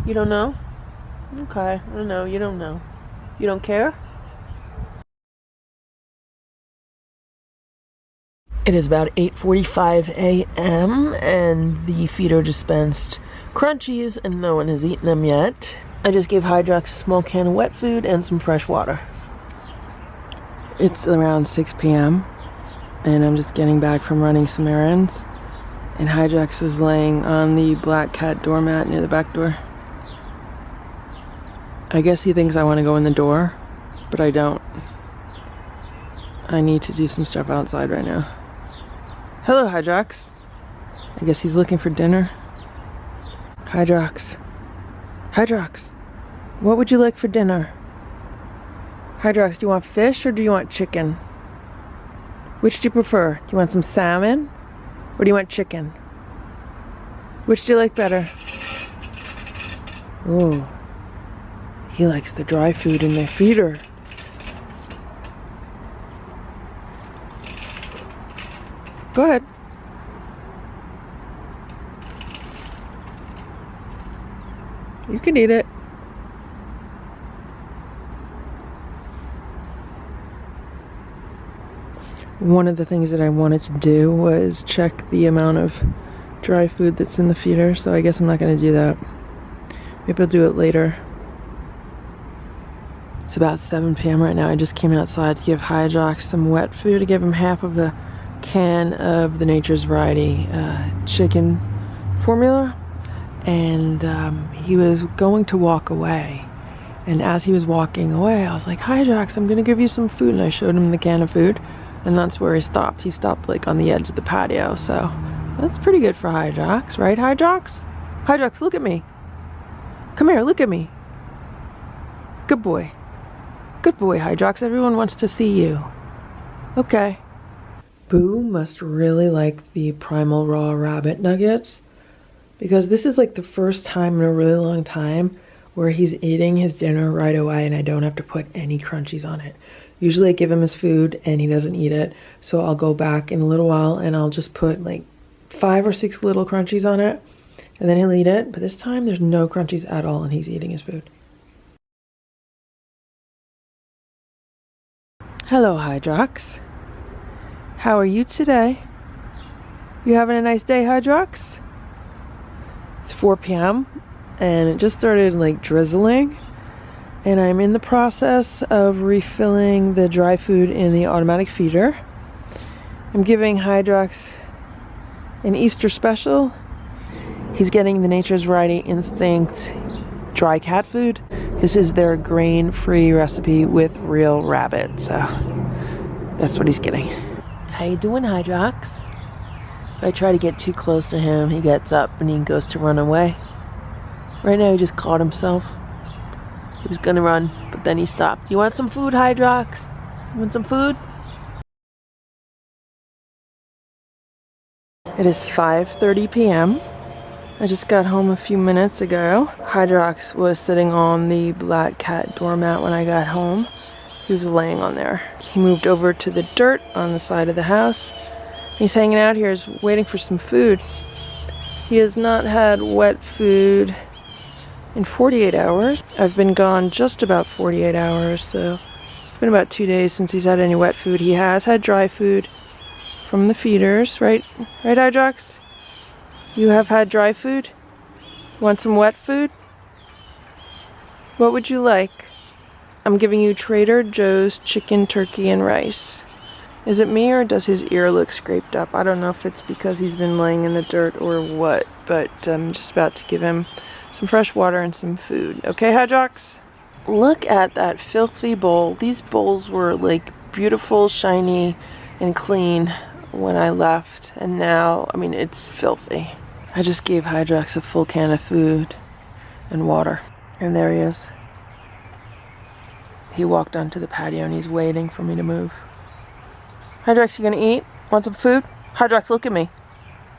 You don't know? Okay, I don't know. You don't know. You don't care? It is about 8:45 a.m. and the feeder dispensed crunchies and no one has eaten them yet. I just gave Hydrox a small can of wet food and some fresh water. It's around 6 p.m. and I'm just getting back from running some errands. And Hydrox was laying on the black cat doormat near the back door. I guess he thinks I want to go in the door, but I don't. I need to do some stuff outside right now. Hello, Hydrox. I guess he's looking for dinner. Hydrox. Hydrox, what would you like for dinner? Hydrox, do you want fish or do you want chicken? Which do you prefer? Do you want some salmon? Or do you want chicken? Which do you like better? Oh, he likes the dry food in their feeder. Go ahead. You can eat it. One of the things that I wanted to do was check the amount of dry food that's in the feeder, so I guess I'm not going to do that. Maybe I'll do it later. It's about 7 p.m. right now. I just came outside to give Hydrox some wet food, to give him half of a can of the Nature's Variety chicken formula, and he was going to walk away. And as he was walking away, I was like, Hydrox, I'm going to give you some food, and I showed him the can of food. And that's where he stopped. He stopped like on the edge of the patio, so that's pretty good for Hydrox, right, Hydrox? Hydrox, look at me. Come here, look at me. Good boy. Good boy, Hydrox. Everyone wants to see you. Okay. Boo must really like the Primal Raw Rabbit Nuggets, because this is like the first time in a really long time where he's eating his dinner right away and I don't have to put any crunchies on it. Usually I give him his food and he doesn't eat it, so I'll go back in a little while and I'll just put like 5 or 6 little crunchies on it and then he'll eat it. But this time there's no crunchies at all and he's eating his food. Hello, Hydrox. How are you today? You having a nice day, Hydrox? It's 4 p.m. and it just started like drizzling. And I'm in the process of refilling the dry food in the automatic feeder. I'm giving Hydrox an Easter special. He's getting the Nature's Variety Instinct dry cat food. This is their grain-free recipe with real rabbit, so that's what he's getting. How you doing, Hydrox? If I try to get too close to him, he gets up and he goes to run away. Right now he just caught himself. He was gonna run, but then he stopped. You want some food, Hydrox? You want some food? It is 5:30 p.m. I just got home a few minutes ago. Hydrox was sitting on the black cat doormat when I got home. He was laying on there. He moved over to the dirt on the side of the house. He's hanging out here, he's waiting for some food. He has not had wet food in 48 hours. I've been gone just about 48 hours, so it's been about 2 days since he's had any wet food. He has had dry food from the feeders, right? Right, Hydrox? You have had dry food? Want some wet food? What would you like? I'm giving you Trader Joe's chicken, turkey, and rice. Is it me or does his ear look scraped up? I don't know if it's because he's been laying in the dirt or what, but I'm just about to give him some fresh water and some food. Okay, Hydrox? Look at that filthy bowl. These bowls were like beautiful, shiny and clean when I left, and now, I mean, it's filthy. I just gave Hydrox a full can of food and water, and there he is. He walked onto the patio and he's waiting for me to move. Hydrox, you gonna eat? Want some food? Hydrox, look at me.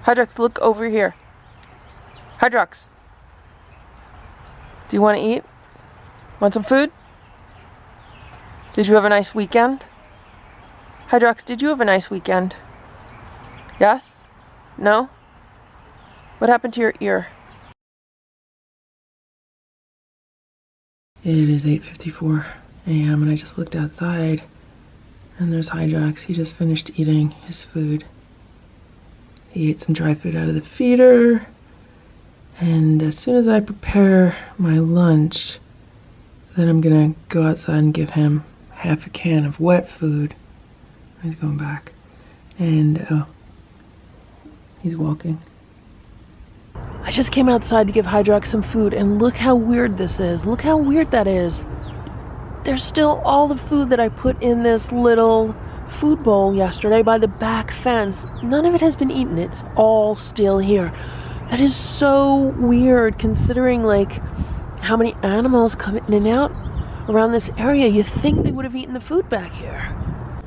Hydrox, look over here. Hydrox, do you want to eat? Want some food? Did you have a nice weekend? Hydrox, did you have a nice weekend? Yes? No? What happened to your ear? It is 8:54 a.m. and I just looked outside and there's Hydrox. He just finished eating his food. He ate some dry food out of the feeder, and as soon as I prepare my lunch, then I'm gonna go outside and give him half a can of wet food. He's going back, and oh, he's walking. I just came outside to give Hydrox some food, and look how weird this is. Look how weird that is. There's still all the food that I put in this little food bowl yesterday by the back fence. None of it has been eaten. It's all still here. That is so weird considering like how many animals come in and out around this area. You think they would have eaten the food back here.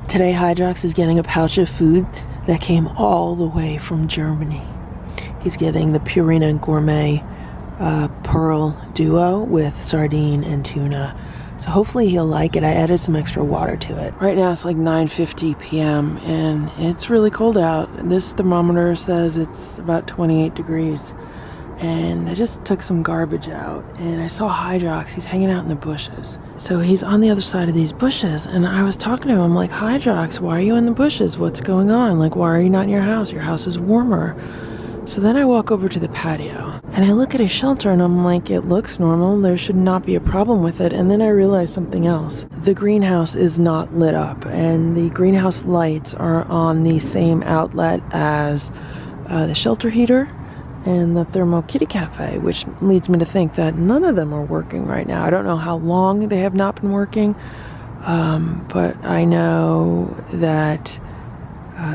Today Hydrox is getting a pouch of food that came all the way from Germany. He's getting the Purina Gourmet Pearl Duo with sardine and tuna. So hopefully he'll like it. I added some extra water to it. Right now it's like 9:50 p.m. and it's really cold out. This thermometer says it's about 28 degrees. And I just took some garbage out and I saw Hydrox. He's hanging out in the bushes. So he's on the other side of these bushes and I was talking to him. I'm like, Hydrox, why are you in the bushes? What's going on? Like, why are you not in your house? Your house is warmer. So then I walk over to the patio and I look at his shelter and I'm like, it looks normal. There should not be a problem with it. And then I realize something else. The greenhouse is not lit up and the greenhouse lights are on the same outlet as the shelter heater and the Thermo Kitty Cafe, which leads me to think that none of them are working right now. I don't know how long they have not been working, but I know that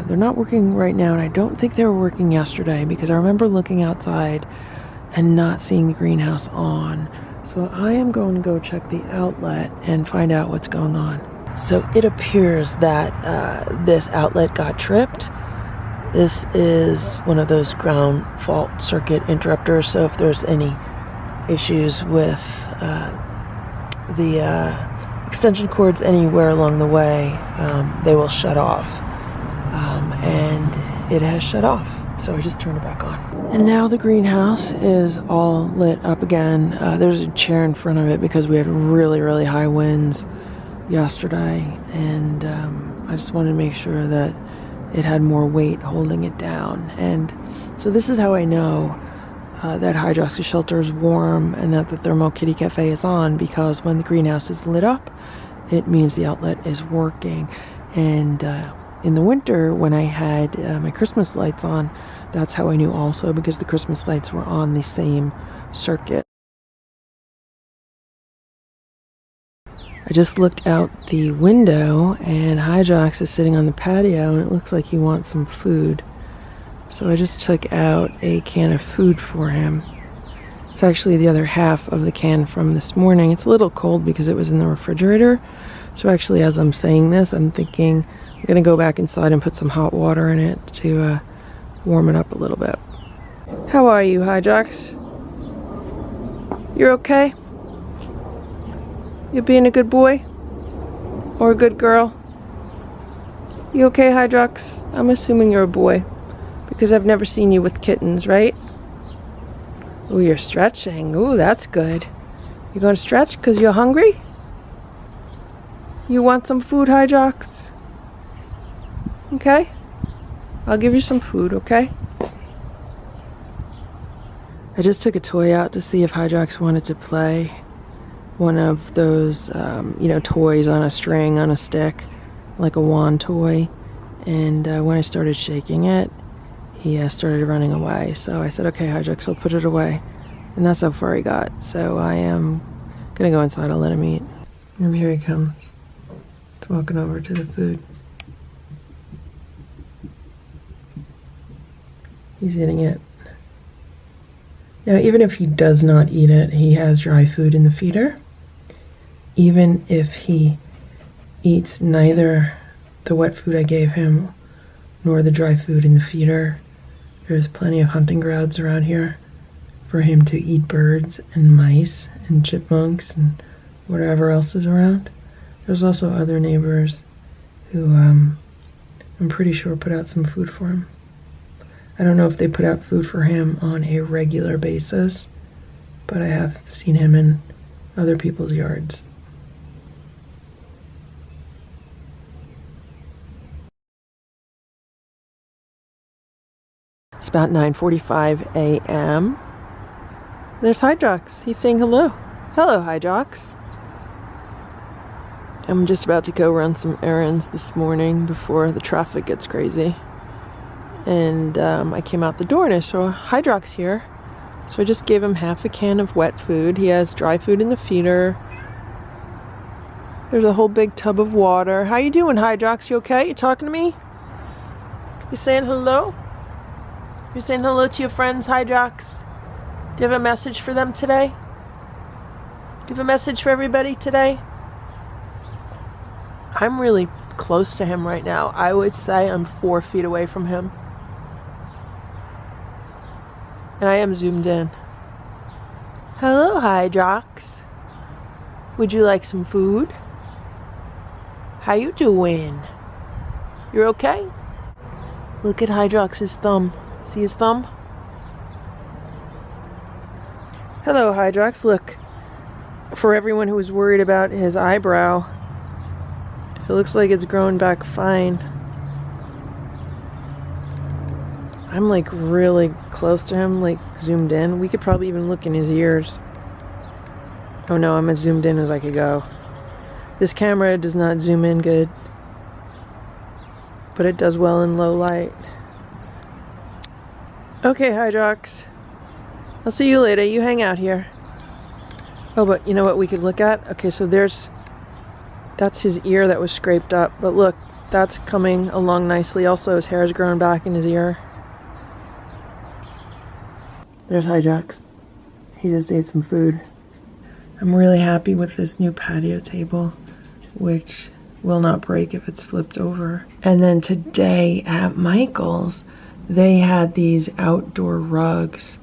they're not working right now, and I don't think they were working yesterday because I remember looking outside and not seeing the greenhouse on. So I am going to go check the outlet and find out what's going on. So it appears that this outlet got tripped. This is one of those ground fault circuit interrupters, so if there's any issues with the extension cords anywhere along the way, they will shut off. And it has shut off, so I just turned it back on. And now the greenhouse is all lit up again. There's a chair in front of it because we had really, really high winds yesterday, and I just wanted to make sure that it had more weight holding it down. And so this is how I know that Hydrox's shelter is warm and that the Thermo Kitty Cafe is on, because when the greenhouse is lit up, it means the outlet is working. And in the winter, when I had my Christmas lights on, that's how I knew also, because the Christmas lights were on the same circuit. I just looked out the window and Hydrox is sitting on the patio and it looks like he wants some food. So I just took out a can of food for him. It's actually the other half of the can from this morning. It's a little cold because it was in the refrigerator. So actually, as I'm saying this, I'm thinking I'm gonna go back inside and put some hot water in it to warm it up a little bit. How are you, Hydrox? You're okay? You being a good boy? Or a good girl? You okay, Hydrox? I'm assuming you're a boy, because I've never seen you with kittens, right? Ooh, you're stretching. Ooh, that's good. You gonna stretch because you're hungry? You want some food, Hydrox? Okay? I'll give you some food, okay? I just took a toy out to see if Hydrox wanted to play. One of those, toys on a string, on a stick, like a wand toy. And when I started shaking it, he started running away. So I said, okay, Hydrox, I'll put it away. And that's how far he got. So I am gonna go inside, I'll let him eat. And here he comes. He's walking over to the food. He's eating it. Now, even if he does not eat it, he has dry food in the feeder. Even if he eats neither the wet food I gave him nor the dry food in the feeder, there's plenty of hunting grounds around here for him to eat birds and mice and chipmunks and whatever else is around. There's also other neighbors who I'm pretty sure put out some food for him. I don't know if they put out food for him on a regular basis, but I have seen him in other people's yards. It's about 9:45 a.m. There's Hydrox. He's saying hello. Hello, Hydrox. I'm just about to go run some errands this morning before the traffic gets crazy. And I came out the door and I saw Hydrox here. So I just gave him half a can of wet food. He has dry food in the feeder. There's a whole big tub of water. How you doing, Hydrox? You okay? You talking to me? You saying hello? You're saying hello to your friends, Hydrox? Do you have a message for them today? Do you have a message for everybody today? I'm really close to him right now. I would say I'm 4 feet away from him. And I am zoomed in. Hello, Hydrox. Would you like some food? How you doing? You're okay? Look at Hydrox's thumb. See his thumb? Hello, Hydrox. Look, for everyone who was worried about his eyebrow, it looks like it's grown back fine. I'm like really close to him, like zoomed in. We could probably even look in his ears. Oh no, I'm as zoomed in as I could go. This camera does not zoom in good, but it does well in low light. Okay, Hydrox. I'll see you later. You hang out here. Oh, but you know what we could look at? Okay, so that's his ear that was scraped up. But look, that's coming along nicely. Also, his hair is growing back in his ear. There's Hydrox. He just ate some food. I'm really happy with this new patio table, which will not break if it's flipped over. And then today at Michael's, they had these outdoor rugs,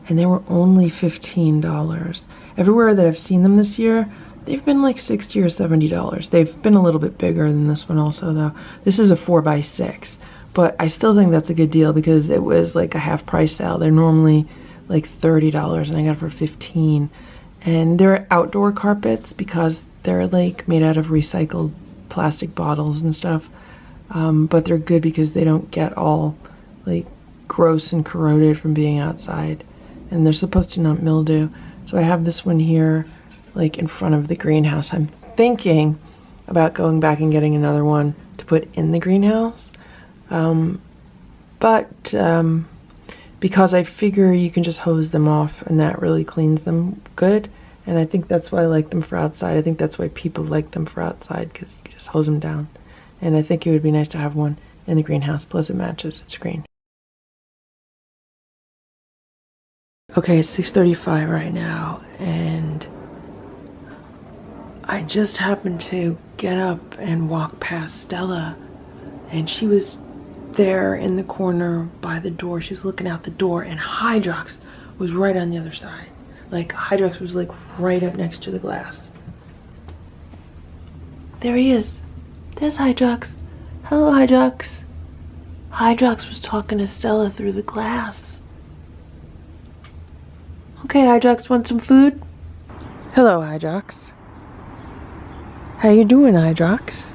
and they were only $15. Everywhere that I've seen them this year, they've been like $60 or $70. They've been a little bit bigger than this one also, though. This is a 4x6, but I still think that's a good deal because it was like a half price sale. They're normally like $30, and I got it for $15. And they're outdoor carpets because they're like made out of recycled plastic bottles and stuff. But they're good because they don't get all like gross and corroded from being outside, and they're supposed to not mildew. So I have this one here like in front of the greenhouse. I'm thinking about going back and getting another one to put in the greenhouse, but because I figure you can just hose them off and that really cleans them good, and I think that's why I like them for outside. I think that's why people like them for outside, because you can just hose them down, and I think it would be nice to have one in the greenhouse, plus it matches. It's green. Okay, it's 6:35 right now, and I just happened to get up and walk past Stella, and she was there in the corner by the door. She was looking out the door, and Hydrox was right on the other side. Like, Hydrox was like right up next to the glass. There he is. There's Hydrox. Hello, Hydrox. Hydrox was talking to Stella through the glass. Okay, Hydrox, want some food? Hello, Hydrox. How you doing, Hydrox?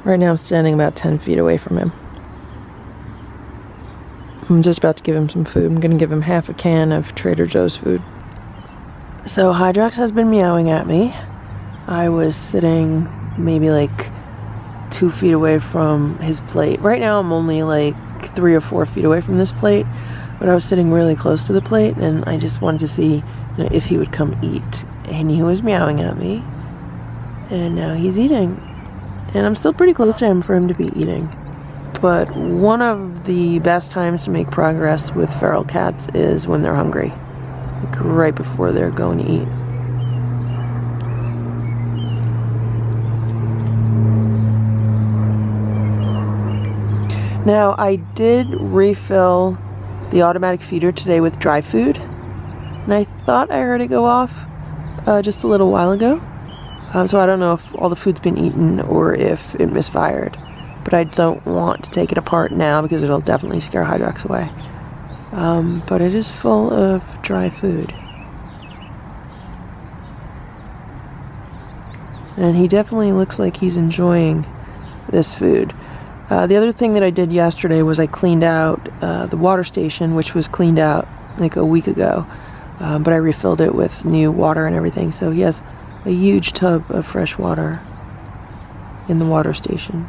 Right now I'm standing about 10 feet away from him. I'm just about to give him some food. I'm gonna give him half a can of Trader Joe's food. So Hydrox has been meowing at me. I was sitting maybe like 2 feet away from his plate. Right now I'm only like 3 or 4 feet away from this plate, but I was sitting really close to the plate, and I just wanted to see, if he would come eat. And he was meowing at me, and now he's eating. And I'm still pretty close to him for him to be eating. but one of the best times to make progress with feral cats is when they're hungry, like right before they're going to eat. Now, I did refill the automatic feeder today with dry food, and I thought I heard it go off just a little while ago. So I don't know if all the food's been eaten or if it misfired, but I don't want to take it apart now because it'll definitely scare Hydrox away. But it is full of dry food. And he definitely looks like he's enjoying this food. The other thing that I did yesterday was I cleaned out the water station, which was cleaned out like a week ago, but I refilled it with new water and everything. So he has a huge tub of fresh water in the water station.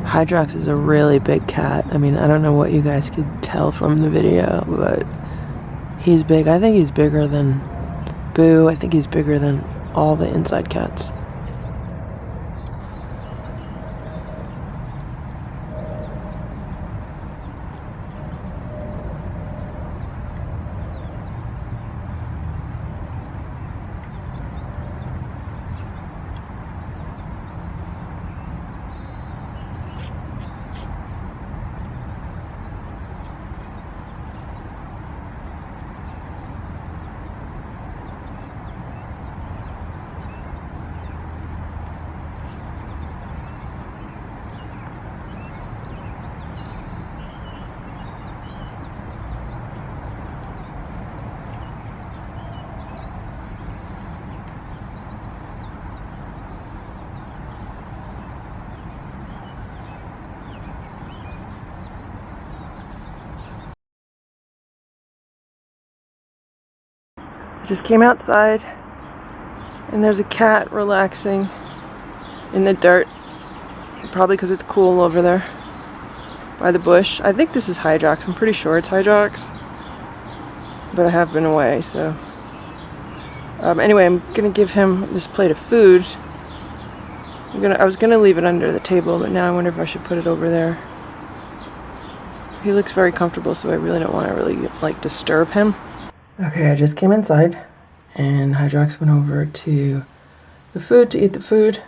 Hydrox is a really big cat. I mean, I don't know what you guys could tell from the video, but he's big. I think he's bigger than Boo. I think he's bigger than all the inside cats. Just came outside and there's a cat relaxing in the dirt, probably because it's cool over there by the bush. I think this is Hydrox. I'm pretty sure it's Hydrox, but I have been away, so anyway, I'm gonna give him this plate of food. I was gonna leave it under the table, but now I wonder if I should put it over there. He looks very comfortable, so I really don't want to like disturb him. Okay, I just came inside and Hydrox went over to the food to eat the food.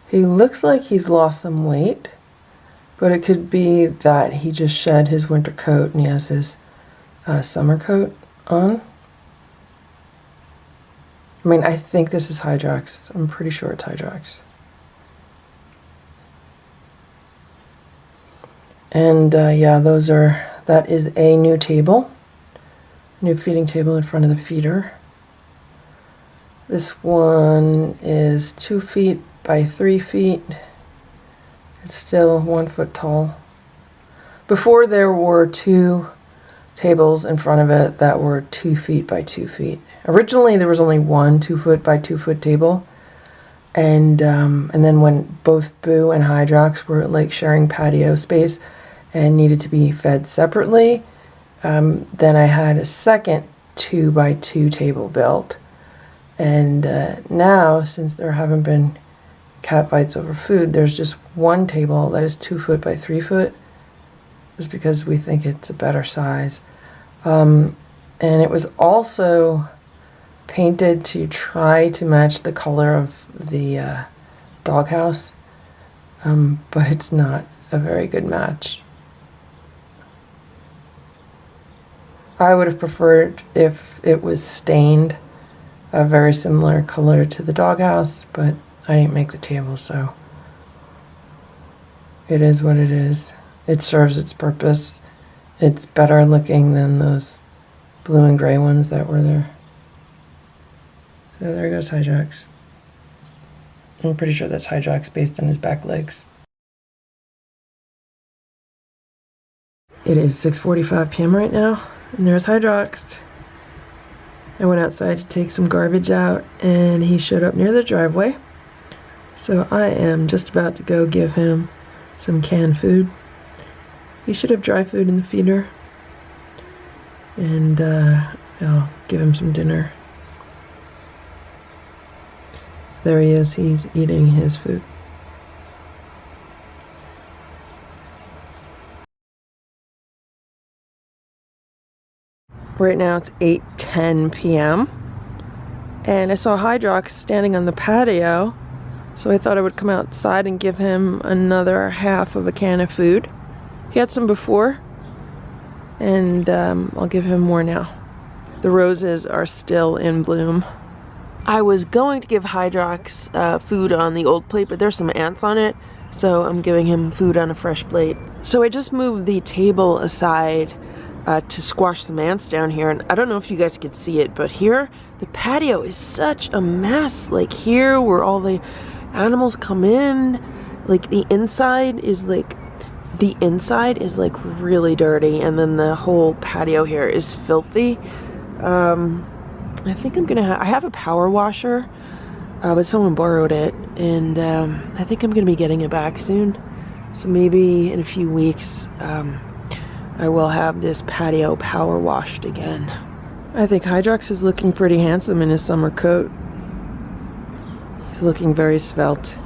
He looks like he's lost some weight, but it could be that he just shed his winter coat and he has his summer coat on. I mean, I think this is Hydrox. I'm pretty sure it's Hydrox. And yeah, that is a new table. New feeding table in front of the feeder. This one is 2 feet by 3 feet. It's still 1 foot tall. Before there were 2 tables in front of it that were 2 feet by 2 feet. Originally there was only one 2 foot by 2 foot table. And then when both Boo and Hydrox were like sharing patio space and needed to be fed separately, then I had a second 2 by 2 table built. And now, since there haven't been cat fights over food, there's just one table that is 2 foot by 3 foot, just because we think it's a better size. And it was also painted to try to match the color of the doghouse, but it's not a very good match. I would have preferred if it was stained a very similar color to the doghouse, but I didn't make the table, so it is what it is. It serves its purpose. It's better looking than those blue and gray ones that were there. So there goes Hydrox. I'm pretty sure that's Hydrox based on his back legs. It is 6:45 p.m. right now, and there's Hydrox. I went outside to take some garbage out, and he showed up near the driveway. So I am just about to go give him some canned food. He should have dry food in the feeder, and I'll give him some dinner. There he is, he's eating his food. Right now it's 8:10 p.m. and I saw Hydrox standing on the patio, so I thought I would come outside and give him another half of a can of food. He had some before, and I'll give him more now. The roses are still in bloom. I was going to give Hydrox food on the old plate, but there's some ants on it, so I'm giving him food on a fresh plate. So I just moved the table aside to squash some ants down here, and I don't know if you guys could see it, but here the patio is such a mess. Like here where all the animals come in, like the inside is like really dirty, and then the whole patio here is filthy. I think I'm gonna I have a power washer, but someone borrowed it, and I think I'm gonna be getting it back soon. So maybe in a few weeks I will have this patio power washed again. I think Hydrox is looking pretty handsome in his summer coat. He's looking very svelte.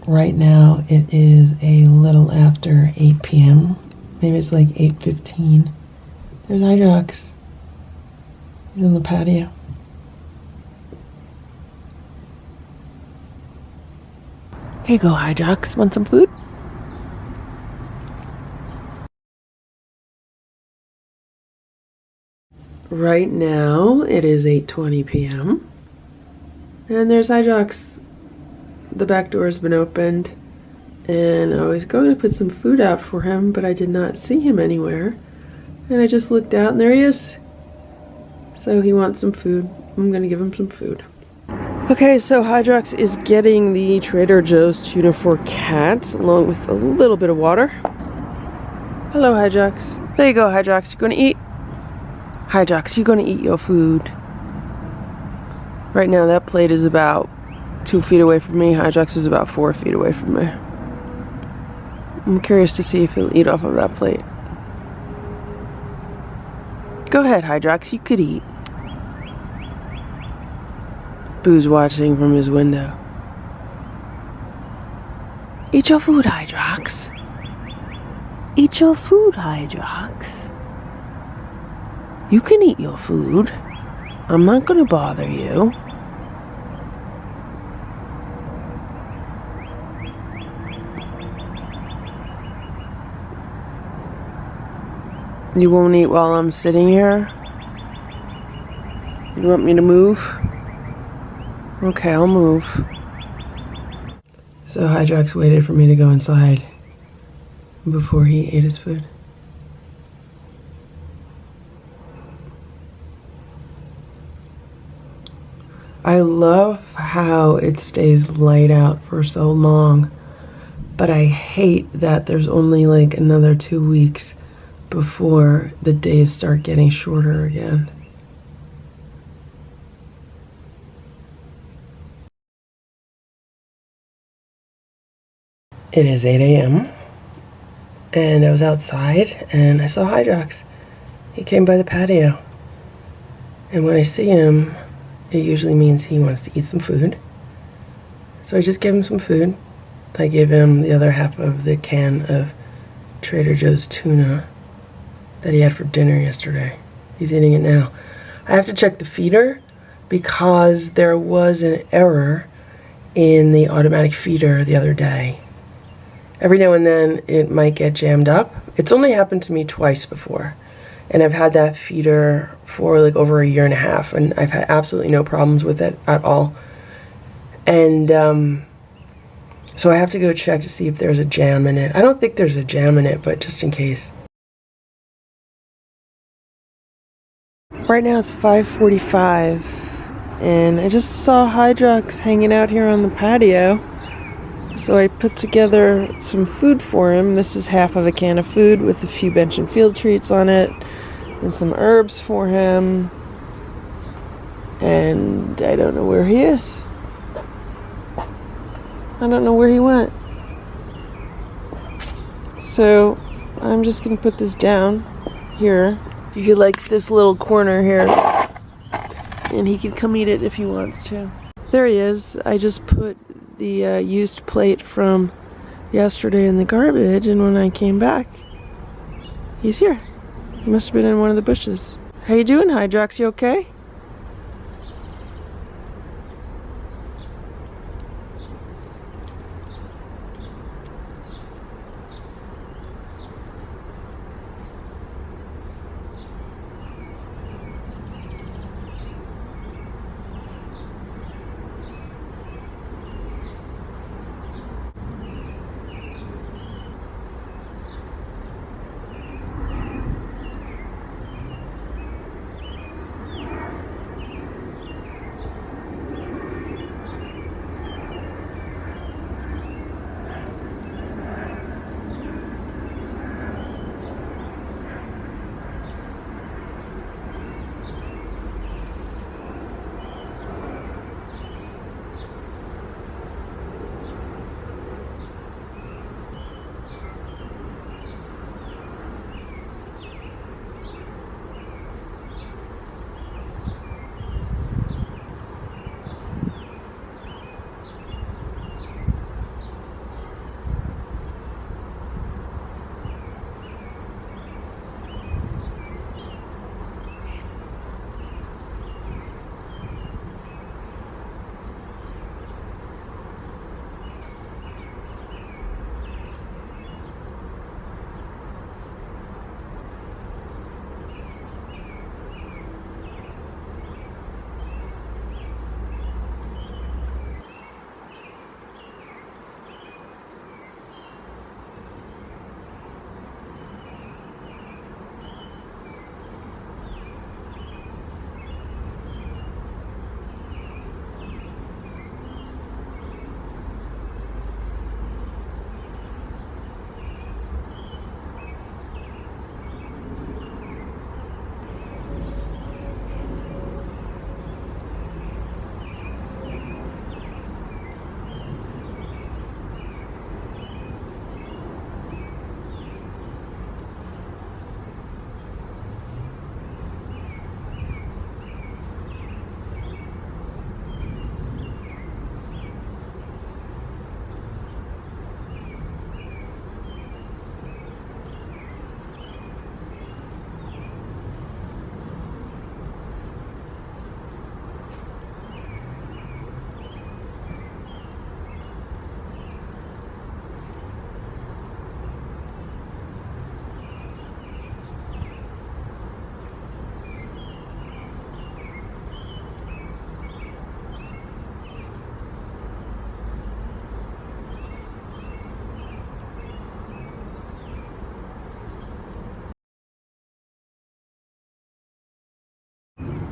Right now it is a little after 8 p.m. Maybe it's like 8:15. There's Hydrox. He's on the patio. Here you go, Hydrox. Want some food? Right now it is 8:20 p.m. and there's Hydrox. The back door has been opened, and I was going to put some food out for him, but I did not see him anywhere. And I just looked out, and there he is. So he wants some food. I'm going to give him some food. Okay, so Hydrox is getting the Trader Joe's tuna for cats, along with a little bit of water. Hello, Hydrox. There you go, Hydrox. You're going to eat? Hydrox, you're going to eat your food. Right now, that plate is about 2 feet away from me. Hydrox is about 4 feet away from me. I'm curious to see if he'll eat off of that plate. Go ahead, Hydrox, you could eat. Boo's watching from his window. Eat your food, Hydrox. Eat your food, Hydrox. You can eat your food. I'm not gonna bother you. You won't eat while I'm sitting here? You want me to move? Okay, I'll move. So Hydrox waited for me to go inside before he ate his food. I love how it stays light out for so long, but I hate that there's only like another 2 weeks before the days start getting shorter again. It is 8 a.m. and I was outside and I saw Hydrox. He came by the patio. And when I see him, it usually means he wants to eat some food. So I just gave him some food. I gave him the other half of the can of Trader Joe's tuna that he had for dinner yesterday. He's eating it now. I have to check the feeder because there was an error in the automatic feeder the other day. Every now and then it might get jammed up. It's only happened to me twice before. And I've had that feeder for like over a year and a half, and I've had absolutely no problems with it at all. And so I have to go check to see if there's a jam in it. I don't think there's a jam in it, but just in case. Right now it's 5:45, and I just saw Hydrox hanging out here on the patio. So I put together some food for him. This is half of a can of food with a few bench and field treats on it, and some herbs for him. And I don't know where he is. I don't know where he went. So I'm just gonna put this down here. He likes this little corner here, and he can come eat it if he wants to. There he is. I just put the used plate from yesterday in the garbage, and when I came back, he's here. He must have been in one of the bushes. How you doing, Hydrox? You okay?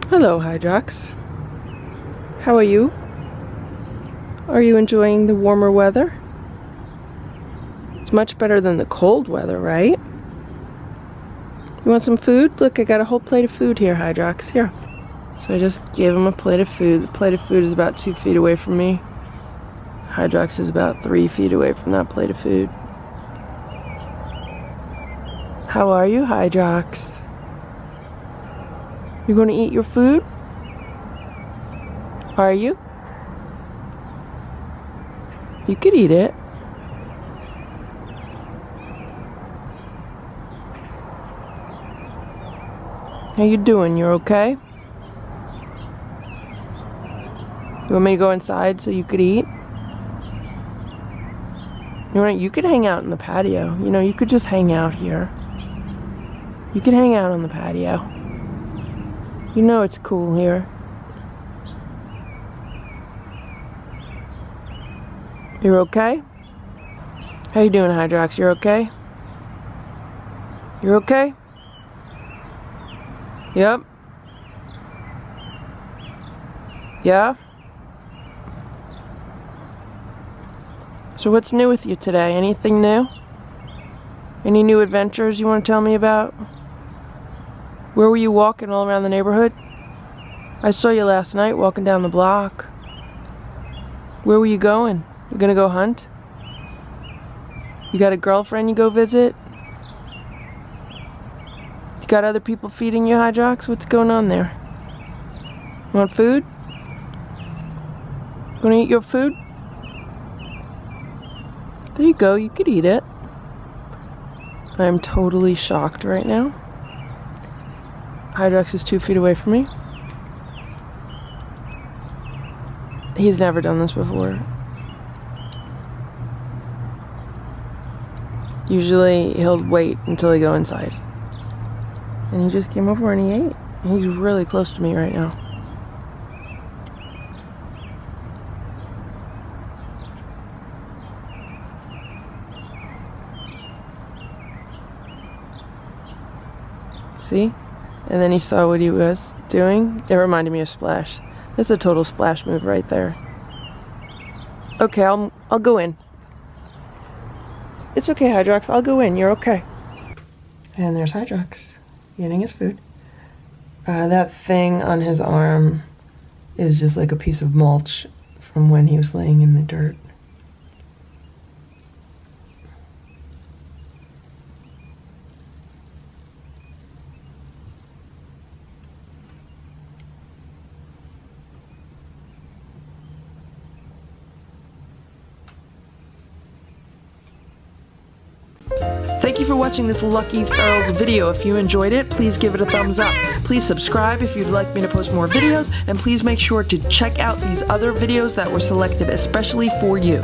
Hello, Hydrox. How are you? Are you enjoying the warmer weather? It's much better than the cold weather, right? You want some food? Look, I got a whole plate of food here, Hydrox. Here. So I just gave him a plate of food. The plate of food is about 2 feet away from me. Hydrox is about 3 feet away from that plate of food. How are you, Hydrox? You gonna eat your food? Are you? You could eat it. How you doing? You're okay? You want me to go inside so you could eat? You could hang out in the patio. You know, you could just hang out here. You can hang out on the patio. You know it's cool here. You're okay? How you doing, Hydrox? You're okay? You're okay? Yep. Yeah? So what's new with you today? Anything new? Any new adventures you want to tell me about? Where were you walking all around the neighborhood? I saw you last night walking down the block. Where were you going? You gonna go hunt? You got a girlfriend you go visit? You got other people feeding you, Hydrox? What's going on there? You want food? Gonna eat your food? There you go, you could eat it. I'm totally shocked right now. Hydrox is 2 feet away from me. He's never done this before. Usually he'll wait until I go inside. And he just came over and he ate. And he's really close to me right now. See? And then he saw what he was doing. It reminded me of Splash. That's a total Splash move right there. Okay, I'll go in. It's okay, Hydrox. I'll go in. You're okay. And there's Hydrox eating his food. That thing on his arm is just like a piece of mulch from when he was laying in the dirt. Thank you for watching this Lucky Ferals video. If you enjoyed it, please give it a thumbs up. Please subscribe if you'd like me to post more videos, and please make sure to check out these other videos that were selected especially for you.